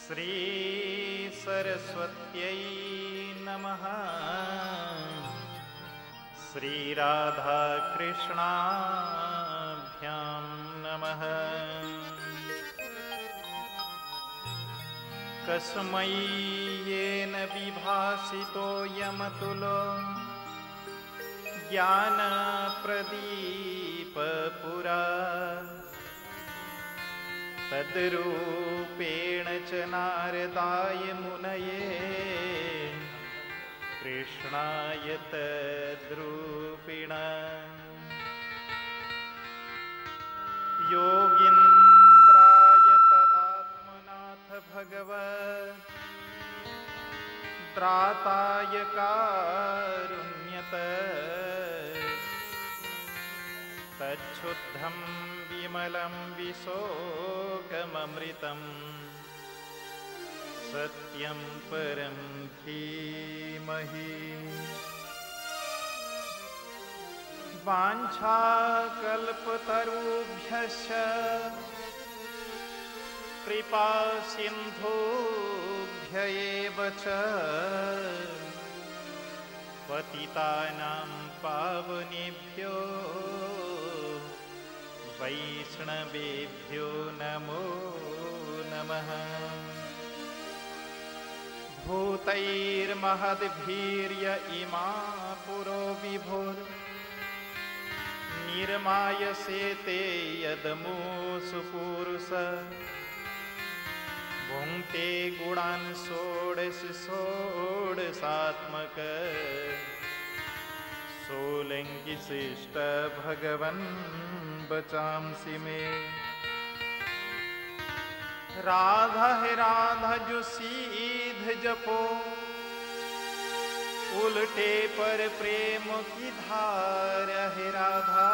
श्री सरस्वत्यै नमः। श्री राधा कृष्णाभ्यां नमः। कस्मै येन विभासितो यमतुलो ज्ञानप्रदीपपुरा तद्रूपेण च नारदाय मुनये कृष्णाय तद्रूपिण योगीन्द्राय तदात्मनाथ भगवत् त्राताय कारुण्यत तच्छुद्धं विमलं विशोकममृतं सत्यं परं धीमहि। वाञ्छाकल्पतरुभ्यश्च कृपासिन्धुभ्य एव च पतितानां पावनेभ्यो वैष्णवेभ्यो नमो नमः। भूतैर्महद्भिर्य इमा पुरो विभुर् निर्मायसेते यदमूसु पुरुष भुङ्क्ते गुणान् षोडशात्मक सोलङ्किशिष्ट भगवन् बचांसि मे। राधा है राधा जो सीध जपो उल्टे पर प्रेम की धार है राधा।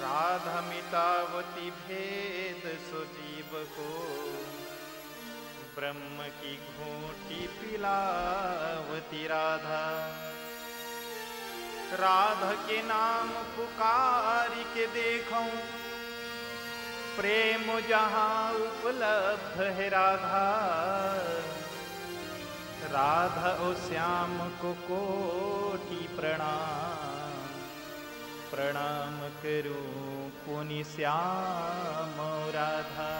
राधा मिटावती भेद सुजीव को ब्रह्म की घूंटी पिलावती राधा। राधा के नाम पुकार के देखूं प्रेम जहां उपलब्ध है राधा। राधा ओ श्याम को कोटि प्रणाम प्रणाम करूं पुनि श्याम राधा।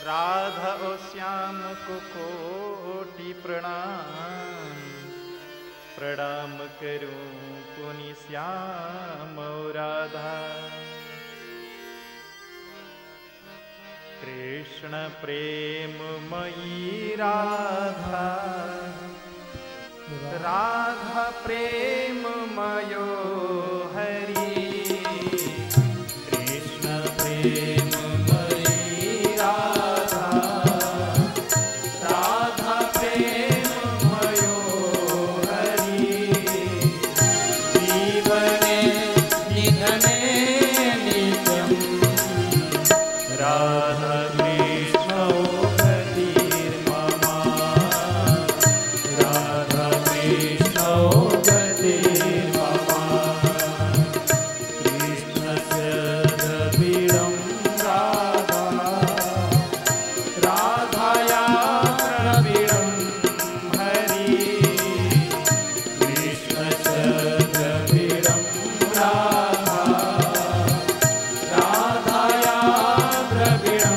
राधा ओ श्याम को कोटि प्रणाम प्रणाम करूं पुनि श्याम राधा। कृष्ण प्रेममयी राधा राधा प्रेममयो हरि। कृष्ण प्रेममयी राधा राधा प्रेममयो हरि। जीवने निधने नित्यं राधा द्रविणं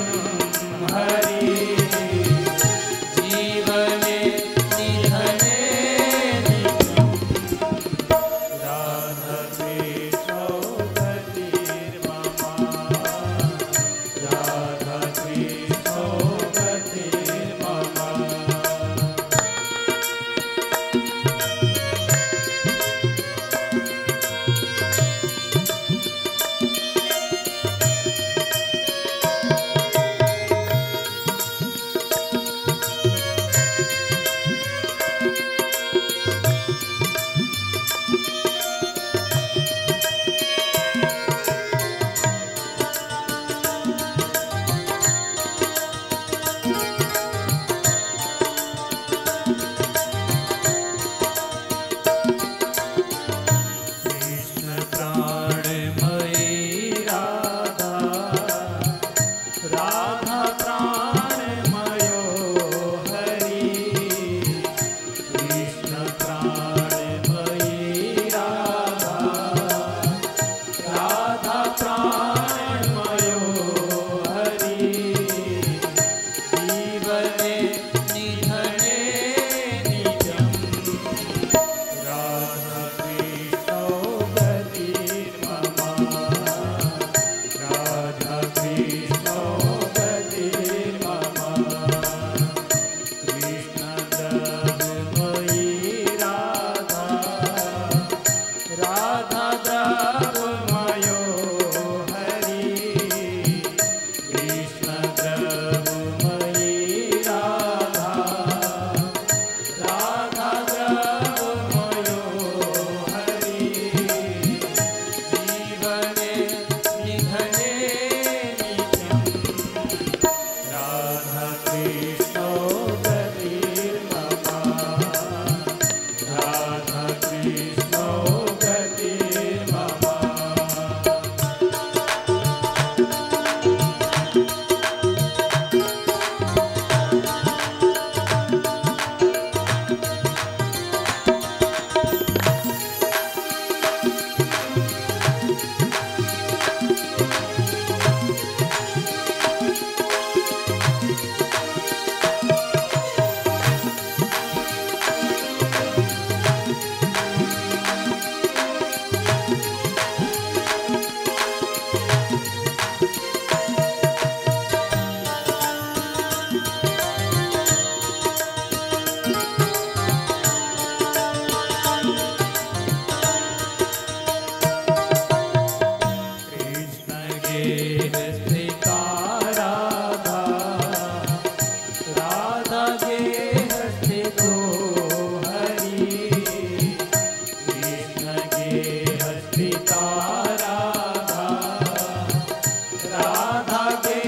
राधा के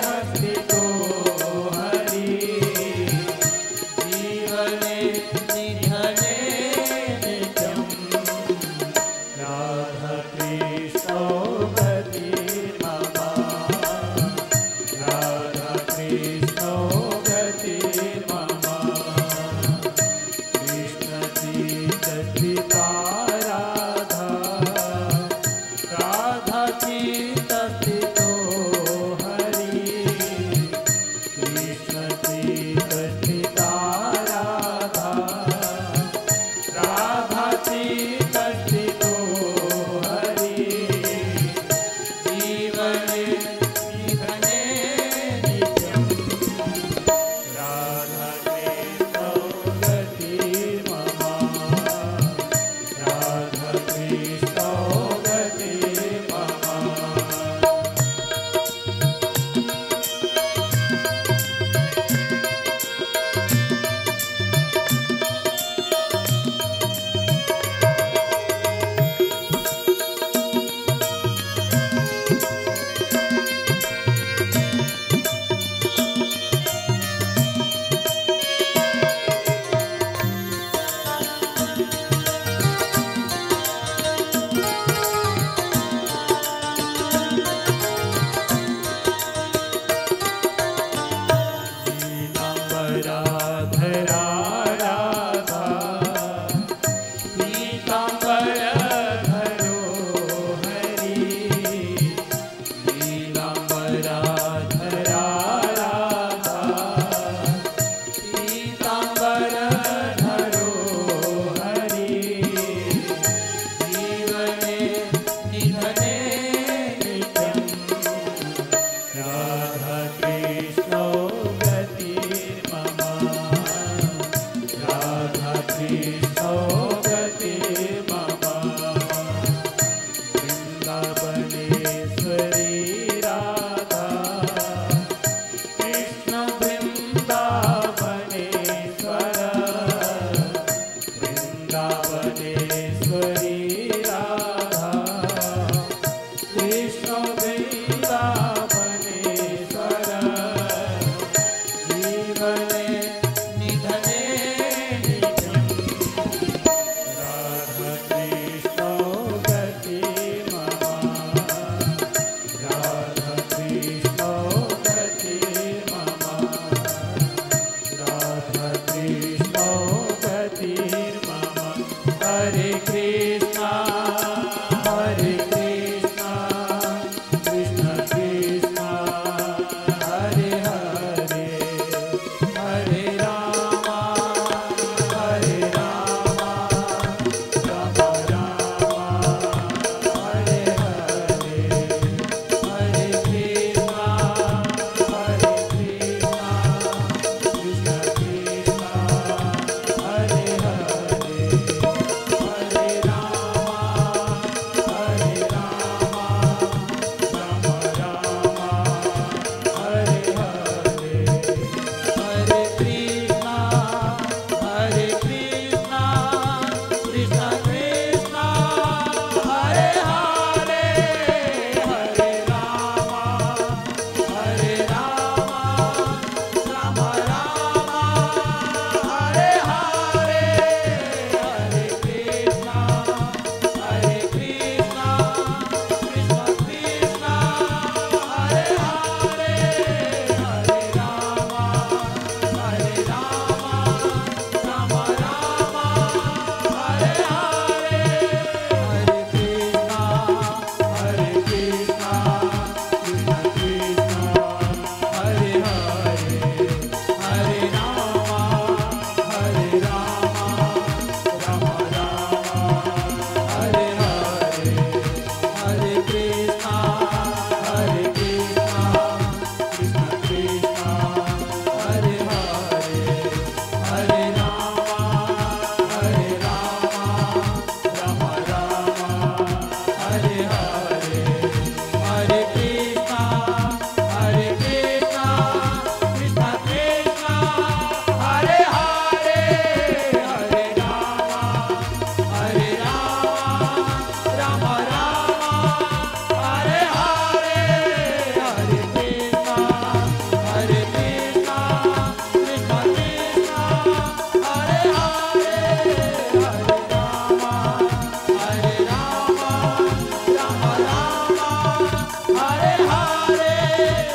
हस्तितो हरि जीवने निधने नित्यं राधा कृष्णो गतिर्मम राधा कृष्णो गतिर्मम कृष्ण चित्तस्थिता राधा राधा चित्तस्थितो हरि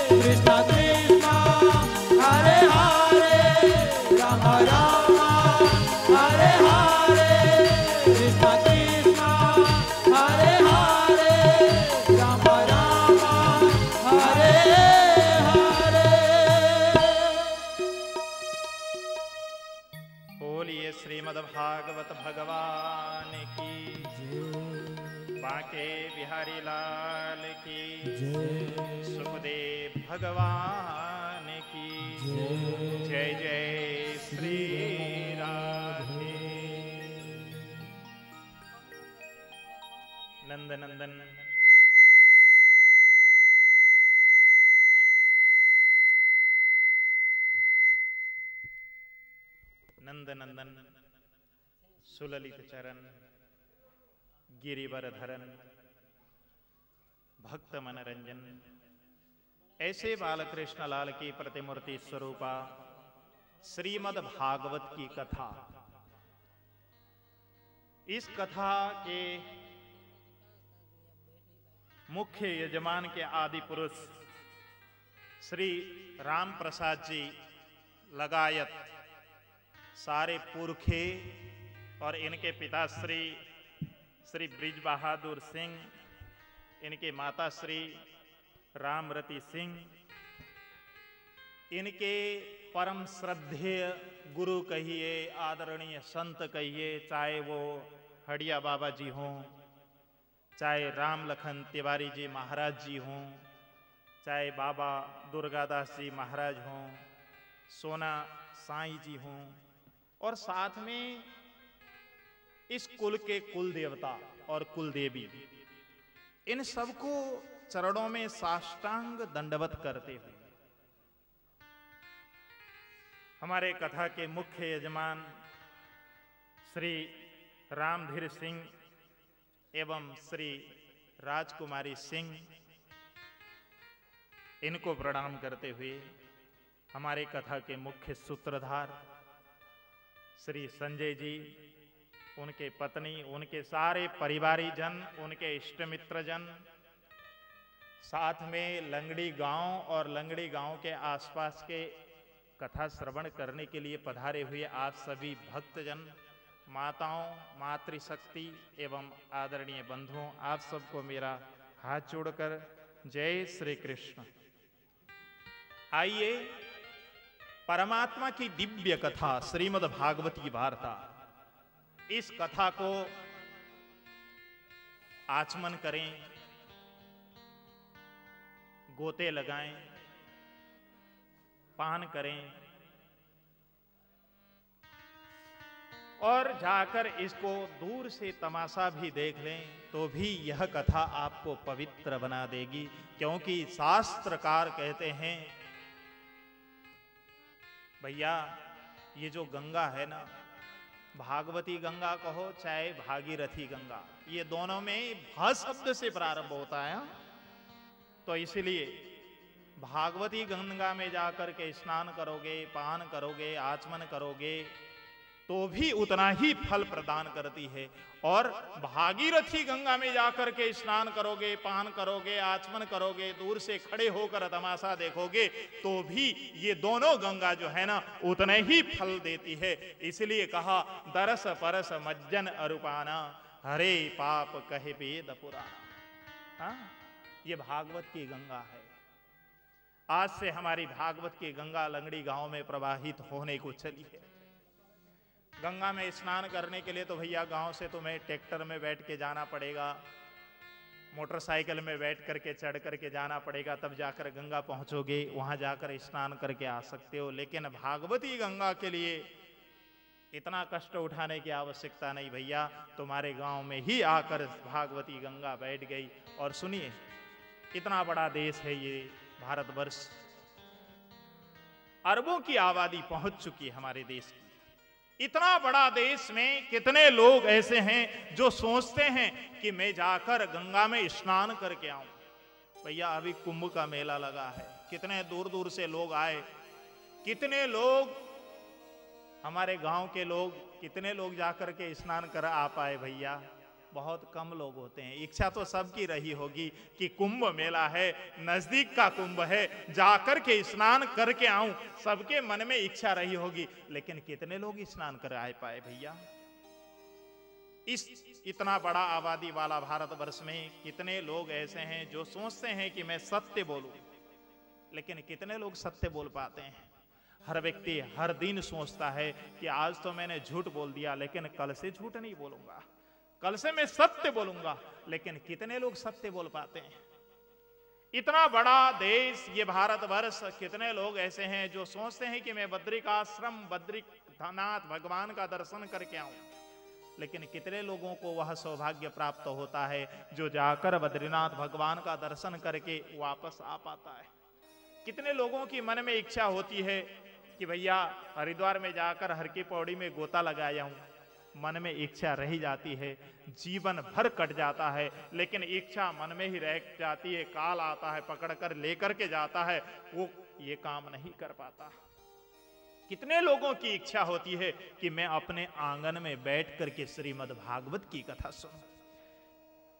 कृष्ण कृष्ण हरे हरे राम राम हरे हरे कृष्ण कृष्ण हरे हरे राम राम हरे हरे। बोलिए श्रीमद् भागवत भगवान की, बांके बिहारी लाल की, सुखदेव भगवान की जय जय श्री राधे। नंद नंदन नंद नंदन सुललित चरण गिरिवर धरन भक्त मनरंजन, ऐसे बालकृष्ण लाल की प्रतिमूर्ति स्वरूपा श्रीमद् भागवत की कथा। इस कथा के मुख्य यजमान के आदि पुरुष श्री राम प्रसाद जी लगायत सारे पुरखे और इनके पिता श्री ब्रिज बहादुर सिंह, इनके माता श्री रामरती सिंह, इनके परम श्रद्धेय गुरु कहिए, आदरणीय संत कहिए, चाहे वो हडिया बाबा जी हों, चाहे राम लखन तिवारी जी महाराज जी हों, चाहे बाबा दुर्गादास जी महाराज हों, सोना साईं जी हों, और साथ में इस कुल के कुल देवता और कुल देवी, इन सबको चरणों में साष्टांग दंडवत करते हुए हमारे कथा के मुख्य यजमान श्री रामधीर सिंह एवं श्री राजकुमारी सिंह, इनको प्रणाम करते हुए हमारे कथा के मुख्य सूत्रधार श्री संजय जी, उनके पत्नी, उनके सारे परिवारी जन, उनके इष्ट मित्र जन, साथ में लंगड़ी गांव और लंगड़ी गांव के आसपास के कथा श्रवण करने के लिए पधारे हुए आप सभी भक्तजन, माताओं, मातृशक्ति एवं आदरणीय बंधुओं, आप सबको मेरा हाथ जोड़कर जय श्री कृष्ण। आइए परमात्मा की दिव्य कथा श्रीमद् भागवती वार्ता, इस कथा को आचमन करें, गोते लगाएं, पान करें और जाकर इसको दूर से तमाशा भी देख लें तो भी यह कथा आपको पवित्र बना देगी। क्योंकि शास्त्रकार कहते हैं, भैया ये जो गंगा है ना, भागवती गंगा कहो चाहे भागीरथी गंगा, ये दोनों में भ शब्द से प्रारंभ होता है। तो इसलिए भागवती गंगा में जाकर के स्नान करोगे, पान करोगे, आचमन करोगे तो भी उतना ही फल प्रदान करती है, और भागीरथी गंगा में जाकर के स्नान करोगे, पान करोगे, आचमन करोगे, दूर से खड़े होकर तमाशा देखोगे तो भी ये दोनों गंगा जो है ना उतने ही फल देती है। इसलिए कहा दरस परस मज्जन अरूपाना, हरे पाप कहे वेद पुराना। हाँ, ये भागवत की गंगा है। आज से हमारी भागवत की गंगा लंगड़ी गांव में प्रवाहित होने को चली है। गंगा में स्नान करने के लिए तो भैया गांव से तुम्हें ट्रैक्टर में बैठ के जाना पड़ेगा, मोटरसाइकिल में बैठ करके चढ़ करके जाना पड़ेगा, तब जाकर गंगा पहुंचोगे, वहां जाकर स्नान करके आ सकते हो। लेकिन भागवती गंगा के लिए इतना कष्ट उठाने की आवश्यकता नहीं भैया, तुम्हारे गांव में ही आकर भागवती गंगा बैठ गई। और सुनिए, इतना बड़ा देश है ये भारतवर्ष, अरबों की आबादी पहुंच चुकी है हमारे देश की। इतना बड़ा देश में कितने लोग ऐसे हैं जो सोचते हैं कि मैं जाकर गंगा में स्नान करके आऊं। भैया अभी कुंभ का मेला लगा है, कितने दूर दूर से लोग आए, कितने लोग हमारे गांव के लोग, कितने लोग जाकर के स्नान कर आ पाए भैया, बहुत कम लोग होते हैं। इच्छा तो सबकी रही होगी कि कुंभ मेला है, नजदीक का कुंभ है, जाकर के स्नान करके आऊं, सबके मन में इच्छा रही होगी। लेकिन कितने लोग स्नान कर आ पाए भैया? इस इतना बड़ा आबादी वाला भारतवर्ष में कितने लोग ऐसे हैं जो सोचते हैं कि मैं सत्य बोलूं, लेकिन कितने लोग सत्य बोल पाते हैं? हर व्यक्ति हर दिन सोचता है कि आज तो मैंने झूठ बोल दिया, लेकिन कल से झूठ नहीं बोलूंगा, कल से मैं सत्य बोलूंगा। लेकिन कितने लोग सत्य बोल पाते हैं? इतना बड़ा देश ये भारतवर्ष, कितने लोग ऐसे हैं जो सोचते हैं कि मैं बद्रिकाश्रम बद्रीनाथ भगवान का दर्शन करके आऊं, लेकिन कितने लोगों को वह सौभाग्य प्राप्त होता है जो जाकर बद्रीनाथ भगवान का दर्शन करके वापस आ पाता है? कितने लोगों की मन में इच्छा होती है कि भैया हरिद्वार में जाकर हर की पौड़ी में गोता लगाया हूं, मन में इच्छा रह जाती है, जीवन भर कट जाता है, लेकिन इच्छा मन में ही रह जाती है, काल आता है पकड़कर लेकर के जाता है, वो ये काम नहीं कर पाता। कितने लोगों की इच्छा होती है कि मैं अपने आंगन में बैठ करके श्रीमद् भागवत की कथा सुनूं,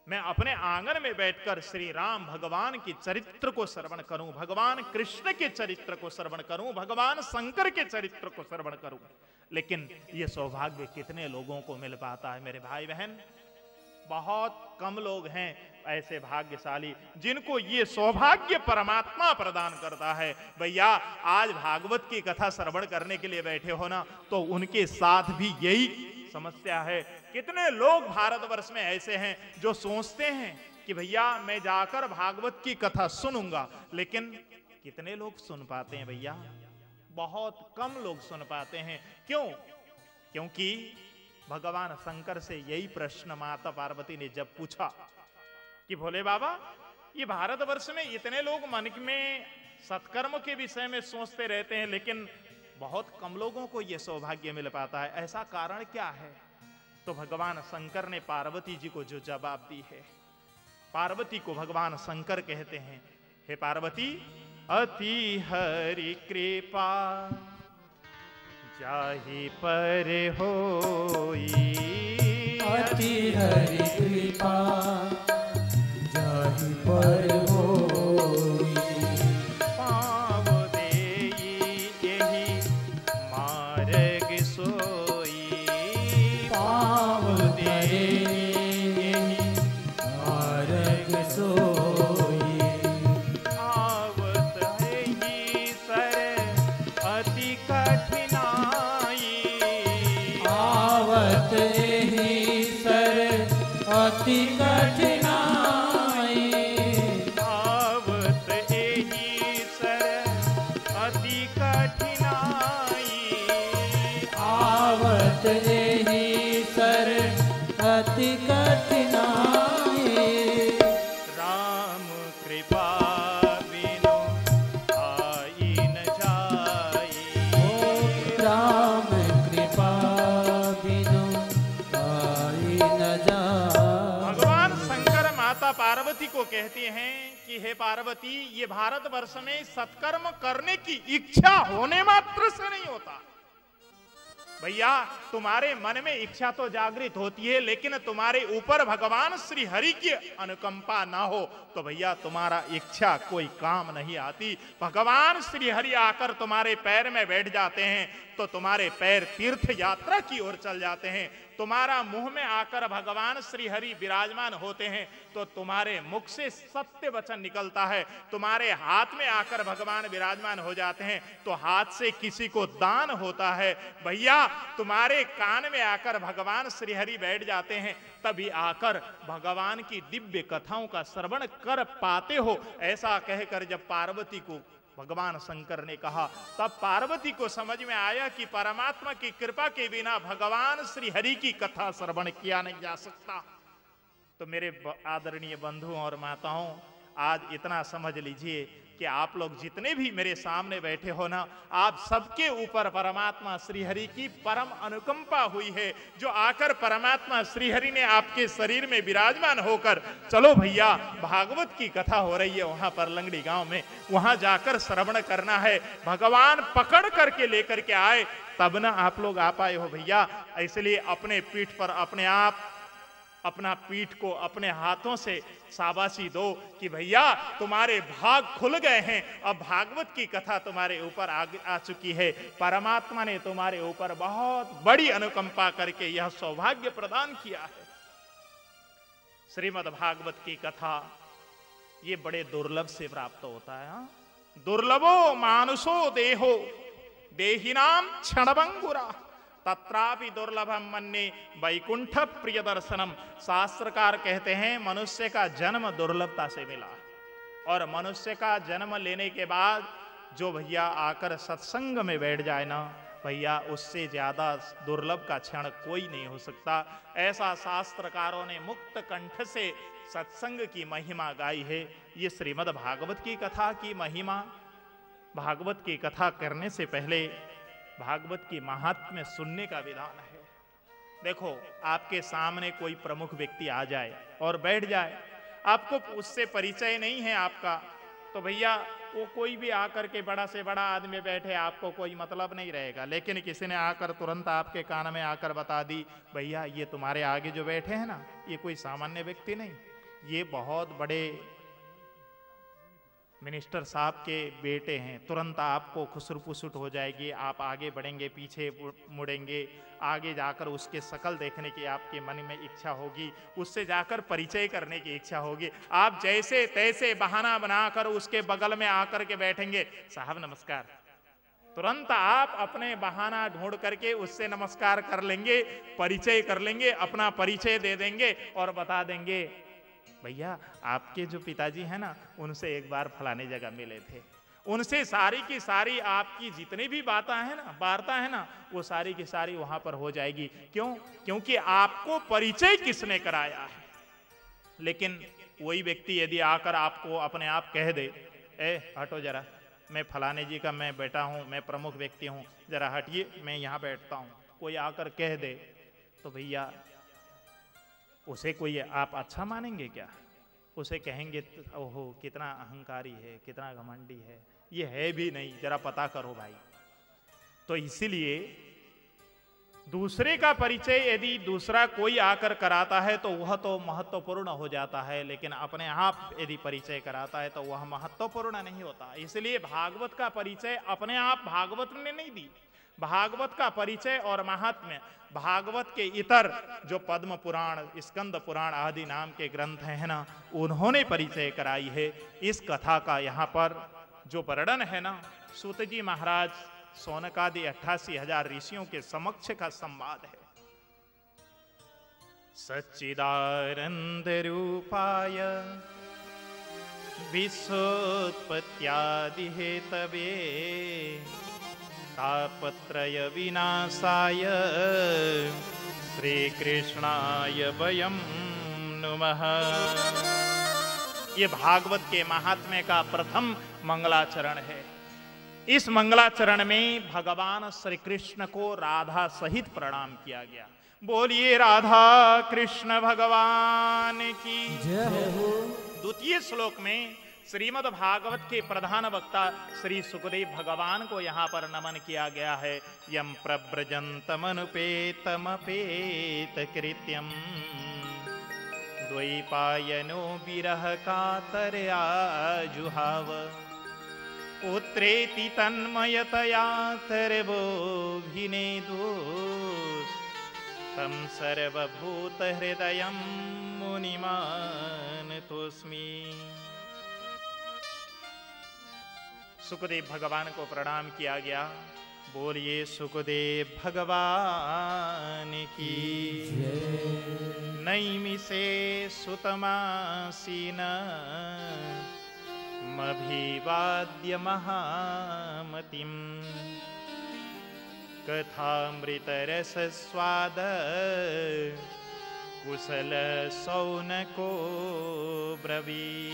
मैं अपने आंगन में बैठकर श्री राम भगवान की चरित्र को श्रवण करूं, भगवान कृष्ण के चरित्र को श्रवण करूं, भगवान शंकर के चरित्र को श्रवण करूं। लेकिन यह सौभाग्य कितने लोगों को मिल पाता है मेरे भाई बहन? बहुत कम लोग हैं ऐसे भाग्यशाली जिनको ये सौभाग्य परमात्मा प्रदान करता है। भैया आज भागवत की कथा श्रवण करने के लिए बैठे हो ना, तो उनके साथ भी यही समस्या है। कितने लोग भारतवर्ष में ऐसे हैं जो सोचते हैं कि भैया मैं जाकर भागवत की कथा सुनूंगा, लेकिन कितने लोग सुन पाते हैं भैया? बहुत कम लोग सुन पाते हैं। क्यों? क्योंकि भगवान शंकर से यही प्रश्न माता पार्वती ने जब पूछा कि भोले बाबा, ये भारतवर्ष में इतने लोग मन में सत्कर्म के विषय में सोचते रहते हैं, लेकिन बहुत कम लोगों को यह सौभाग्य मिल पाता है, ऐसा कारण क्या है? तो भगवान शंकर ने पार्वती जी को जो जवाब दी है, पार्वती को भगवान शंकर कहते हैं, हे पार्वती, अति हरि कृपा जाहि पर होई, अति हरि कृपा जाहि पर होई, पाव देई यही मार्ग सोई, पाव देई यही मार्ग सोई, आवत है ही सर अति कठिनाई, आवत ही सर अति कठिनाई, आवत एही सर अति कठिनाई, आवत ही सर अति कठिनाई, राम कृपा बिनु आई न जाई, राम कृपा बिनु आई न जाई। भगवान शंकर माता पार्वती को कहते हैं कि हे पार्वती, ये भारतवर्ष में सत्कर्म करने की इच्छा होने मात्र से नहीं होता। भैया तुम्हारे मन में इच्छा तो जागृत होती है, लेकिन तुम्हारे ऊपर भगवान श्री हरि की अनुकंपा ना हो तो भैया तुम्हारा इच्छा कोई काम नहीं आती। भगवान श्री हरि आकर तुम्हारे पैर में बैठ जाते हैं तो तुम्हारे पैर तीर्थ यात्रा की ओर चल जाते हैं। तुम्हारा मुंह में आकर भगवान श्री हरि विराजमान होते हैं तो तुम्हारे मुख से सत्य वचन निकलता है। तुम्हारे हाथ में आकर भगवान विराजमान हो जाते हैं तो हाथ से किसी को दान होता है। भैया तुम्हारे कान में आकर भगवान श्री हरि बैठ जाते हैं, तभी आकर भगवान की दिव्य कथाओं का श्रवण कर पाते हो। ऐसा कहकर जब पार्वती को भगवान शंकर ने कहा, तब पार्वती को समझ में आया कि परमात्मा की कृपा के बिना भगवान श्री हरि की कथा श्रवण किया नहीं जा सकता। तो मेरे आदरणीय बंधुओं और माताओं, आज इतना समझ लीजिए कि आप लोग जितने भी मेरे सामने बैठे हो ना, आप सबके ऊपर परमात्मा श्रीहरि की परम अनुकंपा हुई है, जो आकर परमात्मा श्रीहरि ने आपके शरीर में विराजमान होकर, चलो भैया भागवत की कथा हो रही है वहां पर लंगड़ी गांव में, वहां जाकर श्रवण करना है। भगवान पकड़ करके लेकर के आए तब ना आप लोग आ पाए हो भैया। इसलिए अपने पीठ पर अपने आप अपना पीठ को अपने हाथों से शाबाशी दो कि भैया तुम्हारे भाग खुल गए हैं, अब भागवत की कथा तुम्हारे ऊपर आ चुकी है। परमात्मा ने तुम्हारे ऊपर बहुत बड़ी अनुकंपा करके यह सौभाग्य प्रदान किया है। श्रीमद् भागवत की कथा ये बड़े दुर्लभ से प्राप्त होता है। दुर्लभो मानुषो देहो देहिनाम क्षणभंगुरा तत्रापि दुर्लभम मन्ये वैकुंठ प्रिय दर्शनम। शास्त्रकार कहते हैं मनुष्य का जन्म दुर्लभता से मिला, और मनुष्य का जन्म लेने के बाद जो भैया आकर सत्संग में बैठ जाए ना भैया, उससे ज्यादा दुर्लभ का क्षण कोई नहीं हो सकता। ऐसा शास्त्रकारों ने मुक्त कंठ से सत्संग की महिमा गाई है। ये श्रीमद् भागवत की कथा की महिमा। भागवत की कथा करने से पहले भागवत की महात्म्य सुनने का विधान है। देखो, आपके सामने कोई प्रमुख व्यक्ति आ जाए और बैठ जाए, आपको उससे परिचय नहीं है आपका, तो भैया वो कोई भी आकर के बड़ा से बड़ा आदमी बैठे, आपको कोई मतलब नहीं रहेगा। लेकिन किसी ने आकर तुरंत आपके कान में आकर बता दी, भैया ये तुम्हारे आगे जो बैठे हैं ना, ये कोई सामान्य व्यक्ति नहीं, ये बहुत बड़े मिनिस्टर साहब के बेटे हैं। तुरंत आपको खुसर-पुसुट हो जाएगी, आप आगे बढ़ेंगे, पीछे मुड़ेंगे, आगे जाकर उसके शकल देखने की आपके मन में इच्छा होगी, उससे जाकर परिचय करने की इच्छा होगी। आप जैसे तैसे बहाना बनाकर उसके बगल में आकर के बैठेंगे, साहब नमस्कार। तुरंत आप अपने बहाना ढूंढ करके उससे नमस्कार कर लेंगे, परिचय कर लेंगे, अपना परिचय दे देंगे और बता देंगे, भैया आपके जो पिताजी हैं ना, उनसे एक बार फलाने जगह मिले थे। उनसे सारी की सारी आपकी जितनी भी बातें हैं ना, वार्ता है ना, वो सारी की सारी वहां पर हो जाएगी। क्यों? क्योंकि आपको परिचय किसने कराया है। लेकिन वही व्यक्ति यदि आकर आपको अपने आप कह दे, ए हटो जरा, मैं फलाने जी का मैं बेटा हूं, मैं प्रमुख व्यक्ति हूं, जरा हटिए, मैं यहाँ बैठता हूं, कोई आकर कह दे, तो भैया उसे कोई आप अच्छा मानेंगे क्या? उसे कहेंगे ओहो कितना अहंकारी है, कितना घमंडी है, ये है भी नहीं, जरा पता करो भाई। तो इसीलिए दूसरे का परिचय यदि दूसरा कोई आकर कराता है तो वह तो महत्वपूर्ण हो जाता है, लेकिन अपने आप यदि परिचय कराता है तो वह महत्वपूर्ण नहीं होता। इसलिए भागवत का परिचय अपने आप भागवत ने नहीं दी। भागवत का परिचय और महात्म्य भागवत के इतर जो पद्म पुराण, स्कंद पुराण आदि नाम के ग्रंथ हैं ना, उन्होंने परिचय कराई है। इस कथा का यहाँ पर जो वर्णन है ना, सूत जी महाराज सौनकादि 88,000 ऋषियों के समक्ष का संवाद है। सच्चिदानंद रूपाय विश्वोत्पत्त्यादि हेतवे तापत्रय विनाशाय श्री कृष्णाय वयं नुमः। ये भागवत के महात्म्य का प्रथम मंगलाचरण है। इस मंगलाचरण में भगवान श्री कृष्ण को राधा सहित प्रणाम किया गया। बोलिए राधा कृष्ण भगवान की जय हो। द्वितीय श्लोक में श्रीमद् भागवत के प्रधान वक्ता श्री सुखदेव भगवान को यहाँ पर नमन किया गया है। यम प्रव्रजन्तमनुपेतमपेत कृत्यम द्वैपायनो विरह कातरया जुहाव पुत्रेति तन्मयतया तर्वोऽभिनेदुस् तं सर्वभूत हृदयं मुनिमानतोऽस्मि। सुखदेव भगवान को प्रणाम किया गया। बोलिए सुखदेव भगवान की नैमिषे सुतमासीन मभिवाद्य महामतिम कथामृतरस स्वाद कुशल सौनको ब्रवी।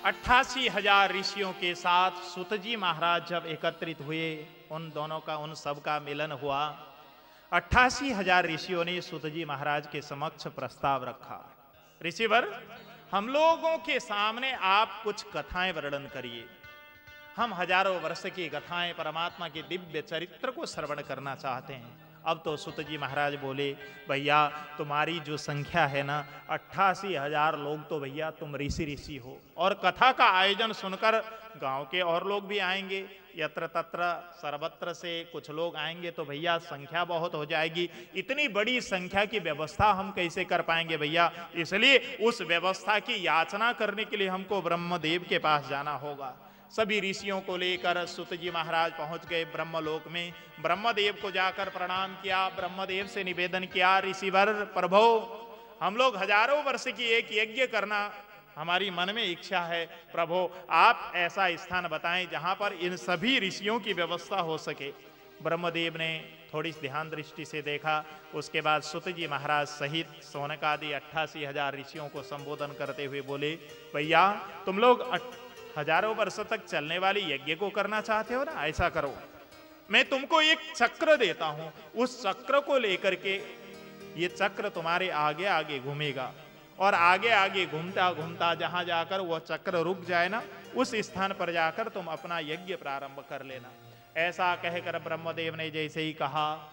88,000 ऋषियों के साथ सुत जी महाराज जब एकत्रित हुए, उन दोनों का, उन सब का मिलन हुआ। 88,000 ऋषियों ने सुत जी महाराज के समक्ष प्रस्ताव रखा, ऋषिवर हम लोगों के सामने आप कुछ कथाएं वर्णन करिए। हम हजारों वर्ष की कथाएं, परमात्मा के दिव्य चरित्र को श्रवण करना चाहते हैं। अब तो सुत जी महाराज बोले, भैया तुम्हारी जो संख्या है ना 88,000 लोग, तो भैया तुम ऋषि हो, और कथा का आयोजन सुनकर गांव के और लोग भी आएंगे, यत्र तत्र सर्वत्र से कुछ लोग आएंगे, तो भैया संख्या बहुत हो जाएगी। इतनी बड़ी संख्या की व्यवस्था हम कैसे कर पाएंगे भैया, इसलिए उस व्यवस्था की याचना करने के लिए हमको ब्रह्मदेव के पास जाना होगा। सभी ऋषियों को लेकर सुत जी महाराज पहुंच गए ब्रह्मलोक में। ब्रह्मदेव को जाकर प्रणाम किया, ब्रह्मदेव से निवेदन किया, ऋषिवर प्रभो, हम लोग हजारों वर्ष की एक यज्ञ करना हमारी मन में इच्छा है, प्रभो आप ऐसा स्थान बताएं जहां पर इन सभी ऋषियों की व्यवस्था हो सके। ब्रह्मदेव ने थोड़ी ध्यान दृष्टि से देखा, उसके बाद सुत जी महाराज सहित सौनकादि 88,000 ऋषियों को संबोधन करते हुए बोले, भैया तुम लोग हजारों वर्ष तक चलने वाली यज्ञ को करना चाहते हो ना, ऐसा करो, मैं तुमको एक चक्र देता हूं, उस चक्र को लेकर के ये चक्र तुम्हारे आगे आगे घूमेगा, और आगे आगे घूमता घूमता जहां जाकर वह चक्र रुक जाए ना, उस स्थान पर जाकर तुम अपना यज्ञ प्रारंभ कर लेना। ऐसा कहकर ब्रह्मदेव ने जैसे ही कहा,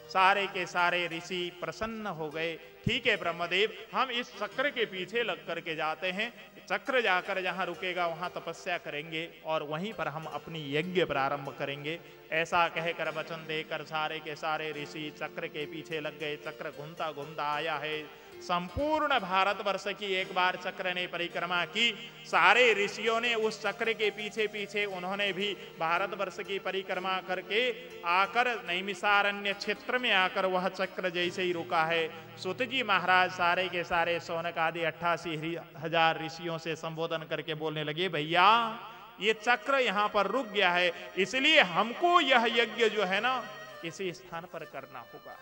सारे के सारे ऋषि प्रसन्न हो गए। ठीक है ब्रह्मदेव, हम इस चक्र के पीछे लग करके जाते हैं, चक्र जाकर जहां रुकेगा वहां तपस्या करेंगे और वहीं पर हम अपनी यज्ञ प्रारंभ करेंगे। ऐसा कहकर वचन देकर सारे के सारे ऋषि चक्र के पीछे लग गए। चक्र घूमता घूमता आया है, संपूर्ण भारतवर्ष की एक बार चक्र ने परिक्रमा की। सारे ऋषियों ने उस चक्र के पीछे पीछे उन्होंने भी भारतवर्ष की परिक्रमा करके आकर नैमिषारण्य क्षेत्र में आकर वह चक्र जैसे ही रुका है, सुत जी महाराज सारे के सारे सौनक आदि 88,000 ऋषियों से संबोधन करके बोलने लगे, भैया ये चक्र यहाँ पर रुक गया है, इसलिए हमको यह यज्ञ जो है ना इसी स्थान पर करना होगा।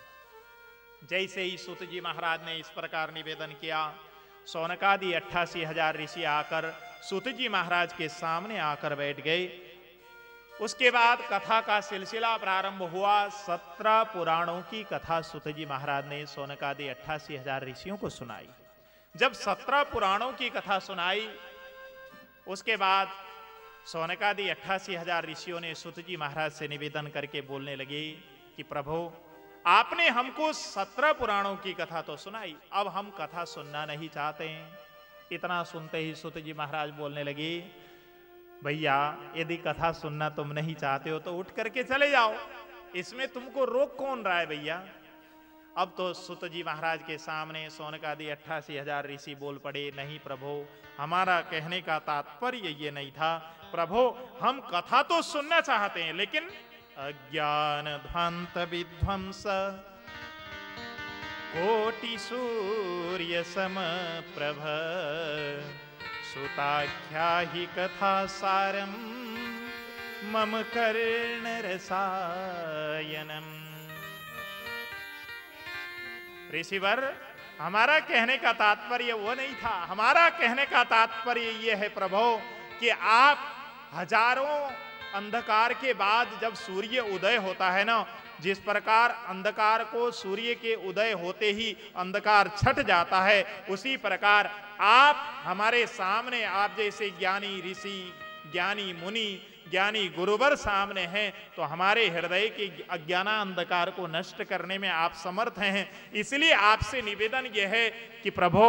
जैसे ही सुत जी महाराज ने इस प्रकार निवेदन किया, सौनकादि 88,000 ऋषि आकर सुत जी महाराज के सामने आकर बैठ गए। उसके बाद कथा का सिलसिला प्रारंभ हुआ। 17 पुराणों की कथा सुत जी महाराज ने सौनकादि 88,000 ऋषियों को सुनाई। जब 17 पुराणों की कथा सुनाई, उसके बाद सौनकादि 88,000 ऋषियों ने सुत जी महाराज से निवेदन करके बोलने लगे कि प्रभु आपने हमको 17 पुराणों की कथा तो सुनाई, अब हम कथा सुनना नहीं चाहते हैं। इतना सुनते ही सुत जी महाराज बोलने लगे, भैया यदि कथा सुनना तुम नहीं चाहते हो तो उठ करके चले जाओ, इसमें तुमको रोक कौन रहा है भैया। अब तो सुत जी महाराज के सामने सौनकादि 88,000 ऋषि बोल पड़े, नहीं प्रभु हमारा कहने का तात्पर्य ये नहीं था, प्रभु हम कथा तो सुनना चाहते हैं, लेकिन अज्ञान ध्वंत विध्वंस कोटि सूर्य सम प्रभ सुताख्या ही कथा सारम मम कर्ण रसायनम। ऋषिवर हमारा कहने का तात्पर्य वो नहीं था, हमारा कहने का तात्पर्य ये है प्रभु कि आप हजारों अंधकार के बाद जब सूर्य उदय होता है ना, जिस प्रकार अंधकार को सूर्य के उदय होते ही अंधकार छट जाता है, उसी प्रकार आप हमारे सामने, आप जैसे ज्ञानी ऋषि, ज्ञानी मुनि, ज्ञानी गुरुवर सामने हैं, तो हमारे हृदय के अज्ञाना अंधकार को नष्ट करने में आप समर्थ हैं। इसलिए आपसे निवेदन यह है कि प्रभु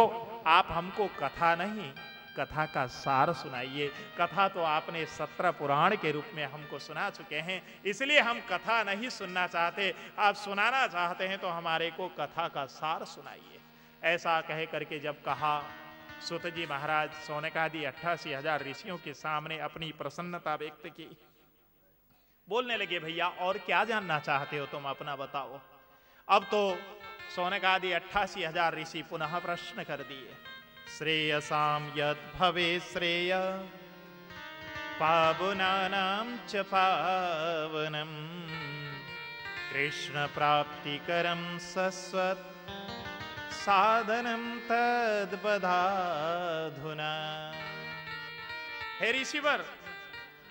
आप हमको कथा नहीं, कथा का सार सुनाइए। कथा तो आपने 17 पुराण के रूप में हमको सुना चुके हैं, इसलिए हम कथा नहीं सुनना चाहते, आप सुनाना चाहते हैं तो हमारे को कथा का सार सुनाइए। ऐसा कह करके जब कहा, सुत जी महाराज सौनकादि 88,000 ऋषियों के सामने अपनी प्रसन्नता व्यक्त की। बोलने लगे, भैया और क्या जानना चाहते हो तुम, अपना बताओ। अब तो सौनकादि 88,000 ऋषि पुनः प्रश्न कर दिए। श्रेयसाम यद भवे श्रेय पावनानां च पावनम कृष्ण प्राप्तिकरं सस्वत् साधनम तद बधाधुना। हे ऋषिवर,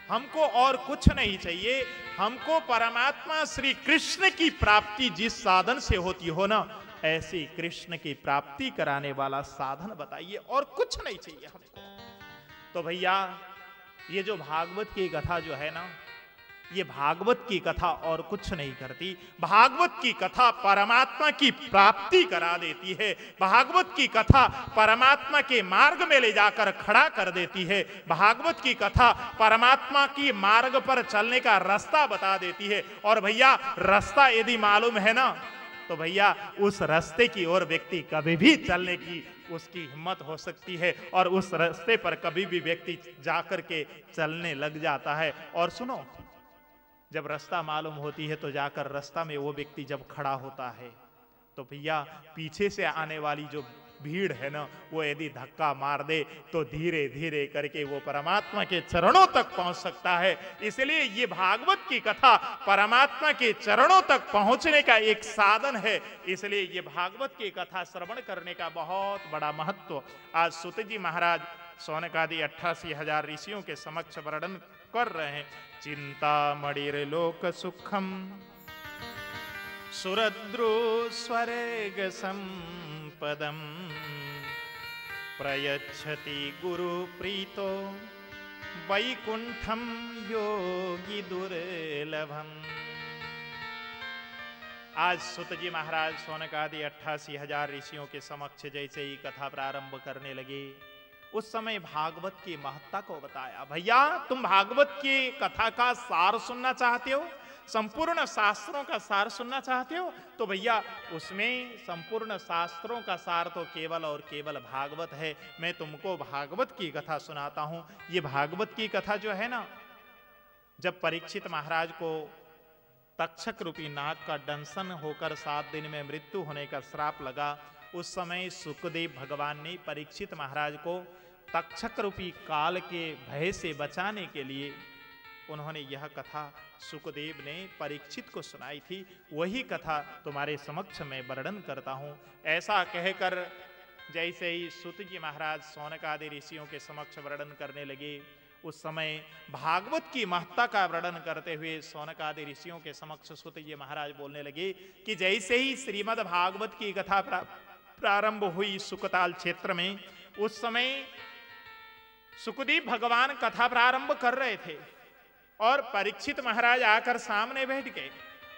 हमको और कुछ नहीं चाहिए, हमको परमात्मा श्री कृष्ण की प्राप्ति जिस साधन से होती हो ना, ऐसी कृष्ण की प्राप्ति कराने वाला साधन बताइए, और कुछ नहीं चाहिए हमको। तो भैया ये जो भागवत की कथा जो है ना, ये भागवत की कथा और कुछ नहीं करती। भागवत की कथा परमात्मा की प्राप्ति करा देती है। भागवत की कथा परमात्मा के मार्ग में ले जाकर खड़ा कर देती है। भागवत की कथा परमात्मा की मार्ग पर चलने का रास्ता बता देती है। और भैया रास्ता यदि मालूम है ना, तो भैया उस रास्ते की ओर व्यक्ति कभी भी चलने की उसकी हिम्मत हो सकती है और उस रास्ते पर कभी भी व्यक्ति जाकर के चलने लग जाता है। और सुनो, जब रास्ता मालूम होती है तो जाकर रास्ता में वो व्यक्ति जब खड़ा होता है तो भैया पीछे से आने वाली जो भीड़ है ना, वो यदि धक्का मार दे तो धीरे धीरे करके वो परमात्मा के चरणों तक पहुंच सकता है। इसलिए ये भागवत की कथा परमात्मा के चरणों तक पहुंचने का एक साधन है। इसलिए ये भागवत की कथा श्रवण करने का बहुत बड़ा महत्व आज सूत जी महाराज सौनकादि 88,000 ऋषियों के समक्ष वर्णन कर रहे हैं। चिंता मणिर लोक सुखम सुरद्रु स्वर्ग संपदम प्रयच्छति गुरु प्रीतो वैकुंठम योगी दुर्लभम। आज सुत जी महाराज सौनकादि 88,000 ऋषियों के समक्ष जैसे ही कथा प्रारंभ करने लगे, उस समय भागवत की महत्ता को बताया। भैया तुम भागवत की कथा का सार सुनना चाहते हो, संपूर्ण शास्त्रों का सार सुनना चाहते हो, तो भैया उसमें संपूर्ण शास्त्रों का सार तो केवल और केवल भागवत है। मैं तुमको भागवत की कथा सुनाता हूं। ये भागवत की कथा जो है ना, जब परीक्षित महाराज को तक्षक रूपी नाग का दंशन होकर 7 दिन में मृत्यु होने का श्राप लगा, उस समय सुखदेव भगवान ने परीक्षित महाराज को तक्षक रूपी काल के भय से बचाने के लिए उन्होंने यह कथा सुखदेव ने परीक्षित को सुनाई थी। वही कथा तुम्हारे समक्ष में वर्णन करता हूं। ऐसा कहकर जैसे ही सूत जी महाराज सौनकादि ऋषियों के समक्ष वर्णन करने लगे, उस समय भागवत की महत्ता का वर्णन करते हुए सौनकादि ऋषियों के समक्ष सूत जी महाराज बोलने लगे कि जैसे ही श्रीमद् भागवत की कथा प्रारंभ हुई सुकताल क्षेत्र में, उस समय सुखदेव भगवान कथा प्रारंभ कर रहे थे और परीक्षित महाराज आकर सामने बैठ गए।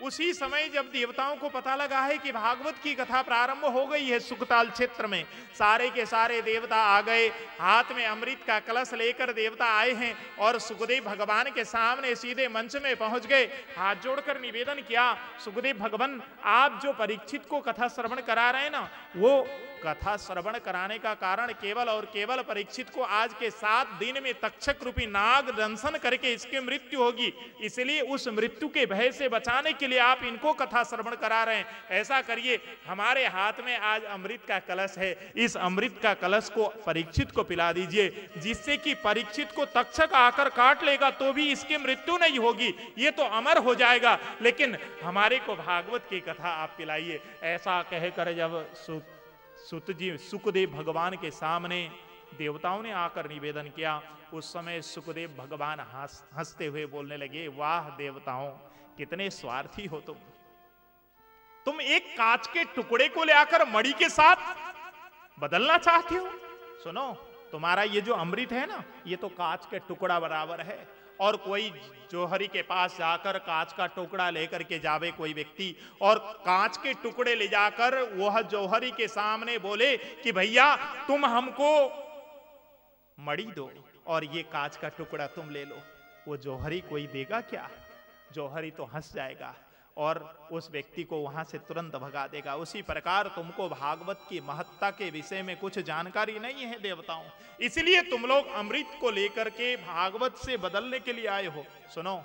उसी समय जब देवताओं को पता लगा है कि भागवत की कथा प्रारंभ हो गई है सुकताल क्षेत्र में, सारे के सारे देवता आ गए। हाथ में अमृत का कलश लेकर देवता आए हैं और सुखदेव भगवान के सामने सीधे मंच में पहुंच गए। हाथ जोड़कर निवेदन किया, सुखदेव भगवान आप जो परीक्षित को कथा श्रवण करा रहे हैं ना, वो कथा श्रवण कराने का कारण केवल और केवल परीक्षित को आज के 7 दिन में तक्षक रूपी नाग दंशन करके इसकी मृत्यु होगी, इसलिए उस मृत्यु के भय से बचाने के लिए आप इनको कथा श्रवण करा रहे हैं। ऐसा करिए, हमारे हाथ में आज अमृत का कलश है, इस अमृत का कलश को परीक्षित को पिला दीजिए, जिससे कि परीक्षित को तक्षक आकर काट लेगा तो भी इसकी मृत्यु नहीं होगी, ये तो अमर हो जाएगा, लेकिन हमारे को भागवत की कथा आप पिलाइए। ऐसा कहकर जब सूत जी सुखदेव भगवान के सामने देवताओं ने आकर निवेदन किया, उस समय सुखदेव भगवान हंसते हुए बोलने लगे, वाह देवताओं, कितने स्वार्थी हो तुम एक कांच के टुकड़े को ले आकर मणि के साथ बदलना चाहते हो। सुनो, तुम्हारा ये जो अमृत है ना, ये तो कांच के टुकड़ा बराबर है, और कोई जौहरी के पास जाकर कांच का टुकड़ा लेकर के जावे कोई व्यक्ति और कांच के टुकड़े ले जाकर वह जौहरी के सामने बोले कि भैया तुम हमको मणि दो और ये कांच का टुकड़ा तुम ले लो, वो जौहरी कोई देगा क्या? जौहरी तो हंस जाएगा और उस व्यक्ति को वहां से तुरंत भगा देगा। उसी प्रकार तुमको भागवत की महत्ता के विषय में कुछ जानकारी नहीं है देवताओं, इसलिए तुम लोग अमृत को लेकर के भागवत से बदलने के लिए आए हो। सुनो,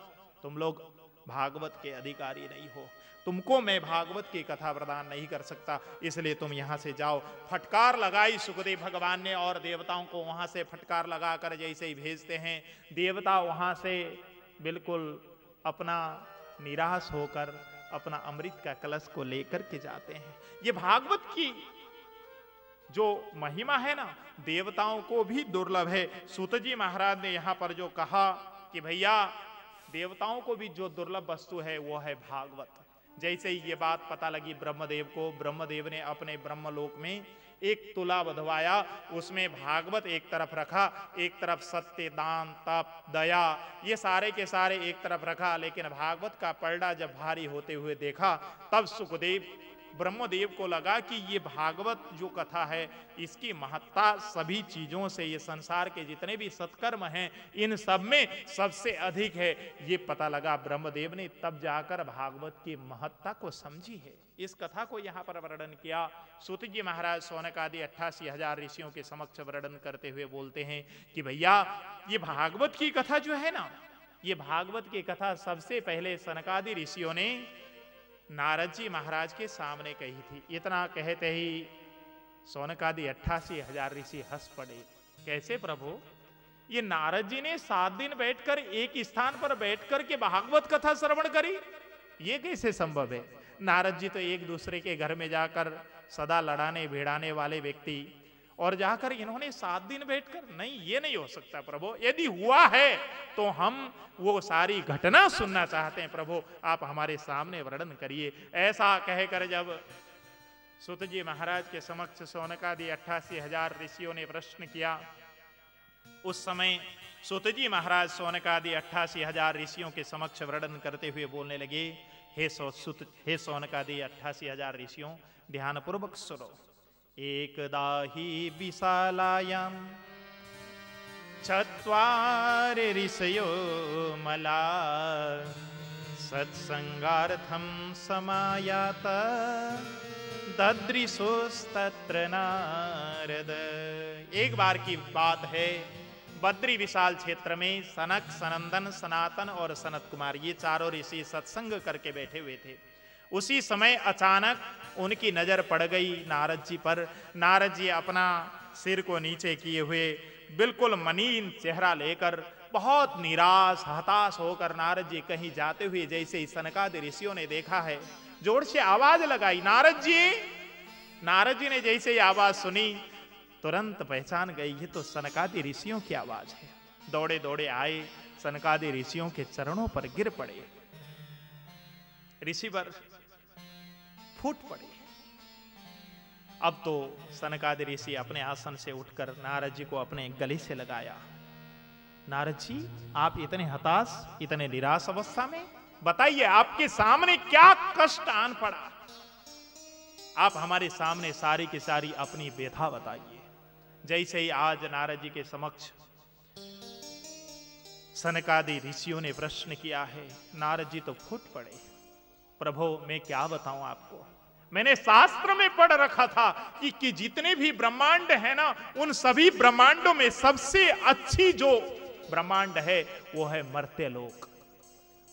तुम लोग भागवत के अधिकारी नहीं हो, तुमको मैं भागवत की कथा प्रदान नहीं कर सकता, इसलिए तुम यहां से जाओ। फटकार लगाई सुखदेव भगवान ने और देवताओं को वहां से फटकार लगाकर जैसे ही भेजते हैं, देवता वहां से बिल्कुल अपना निराश होकर अपना अमृत का कलश को लेकर के जाते हैं। ये भागवत की जो महिमा है ना, देवताओं को भी दुर्लभ है। सूत जी महाराज ने यहां पर जो कहा कि भैया देवताओं को भी जो दुर्लभ वस्तु है वो है भागवत। जैसे ही ये बात पता लगी ब्रह्मदेव को, ब्रह्मदेव ने अपने ब्रह्मलोक में एक तुला बंधवाया, उसमें भागवत एक तरफ रखा, एक तरफ सत्य, दान, तप, दया, ये सारे के सारे एक तरफ रखा। लेकिन भागवत का पलड़ा जब भारी होते हुए देखा, तब सुखदेव ब्रह्मदेव को लगा कि ये भागवत जो कथा है इसकी महत्ता सभी चीजों से, ये संसार के जितने भी सत्कर्म हैं इन सब में सबसे अधिक है। ये पता लगा ब्रह्मदेव ने, तब जाकर भागवत की महत्ता को समझी है। इस कथा को यहाँ पर वर्णन किया। सूत जी महाराज सौनक आदि 88,000 ऋषियों के समक्ष वर्णन करते हुए बोलते हैं कि भैया ये भागवत की कथा जो है ना, ये भागवत की कथा सबसे पहले सनकादि ऋषियों ने नारद जी महाराज के सामने कही थी। इतना कहते ही सौनकादि 88,000 ऋषि हंस पड़े। कैसे प्रभु, ये नारद जी ने 7 दिन बैठकर एक स्थान पर बैठकर के भागवत कथा श्रवण करी, ये कैसे संभव है? नारद जी तो एक दूसरे के घर में जाकर सदा लड़ाने भिड़ाने वाले व्यक्ति, और जाकर इन्होंने 7 दिन बैठकर, नहीं ये नहीं हो सकता प्रभु। यदि हुआ है तो हम वो सारी घटना सुनना चाहते हैं प्रभु, आप हमारे सामने वर्णन करिए। ऐसा कहकर जब सूत जी महाराज के समक्ष सौनकादि 88,000 ऋषियों ने प्रश्न किया, उस समय सूत जी महाराज सौनकादि 88,000 ऋषियों के समक्ष वर्णन करते हुए बोलने लगे, हे सौनकादि 88,000 ऋषियों, ध्यानपूर्वक सुनो। एकदा हि विशालायां चत्वारि ऋषयो मला सत्संगार्थं समायाता ददृशोस्तत्र नारद। एक बार की बात है, बद्री विशाल क्षेत्र में सनक, सनंदन, सनातन और सनत कुमार, ये चारों ऋषि सत्संग करके बैठे हुए थे। उसी समय अचानक उनकी नजर पड़ गई नारद जी पर। नारद जी अपना सिर को नीचे किए हुए, बिल्कुल मनीन चेहरा लेकर, बहुत निराश हताश होकर नारद जी कहीं जाते हुए जैसे ही सनकादि ऋषियों ने देखा है, जोर से आवाज लगाई, नारद जी। नारद जी ने जैसे ही आवाज सुनी तुरंत पहचान गई, ये तो सनकादि ऋषियों की आवाज है। दौड़े दौड़े आए, सनकादि ऋषियों के चरणों पर गिर पड़े। ऋषिवर फूट पड़े। अब तो सनकादि ऋषि अपने आसन से उठकर नारद जी को अपने गले से लगाया। नारद जी, आप इतने हताश, इतने निराश अवस्था में, बताइए आपके सामने क्या कष्ट आन पड़ा? आप हमारे सामने सारी की सारी अपनी व्यथा बताइए। जैसे ही आज नारद जी के समक्ष सनकादि ऋषियों ने प्रश्न किया है, नारद जी तो फूट पड़े। प्रभु मैं क्या बताऊं आपको, मैंने शास्त्र में पढ़ रखा था कि जितने भी ब्रह्मांड है ना, उन सभी ब्रह्मांडों में सबसे अच्छी जो ब्रह्मांड है वो है मर्त्यलोक।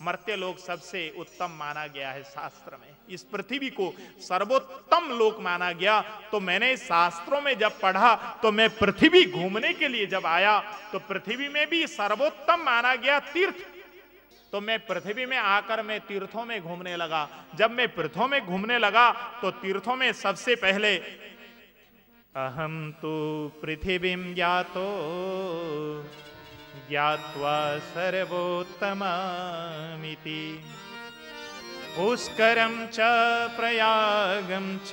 मर्त्यलोक सबसे उत्तम माना गया है शास्त्र में। इस पृथ्वी को सर्वोत्तम लोक माना गया। तो मैंने शास्त्रों में जब पढ़ा तो मैं पृथ्वी घूमने के लिए जब आया तो पृथ्वी में भी सर्वोत्तम माना गया तीर्थ। तो मैं पृथ्वी में आकर मैं तीर्थों में घूमने लगा। जब मैं तीर्थों में घूमने लगा तो तीर्थों में सबसे पहले अहम तो पृथ्वीं ज्ञातो ज्ञात्वा सर्वोत्तमामिति पुष्करं च प्रयागं च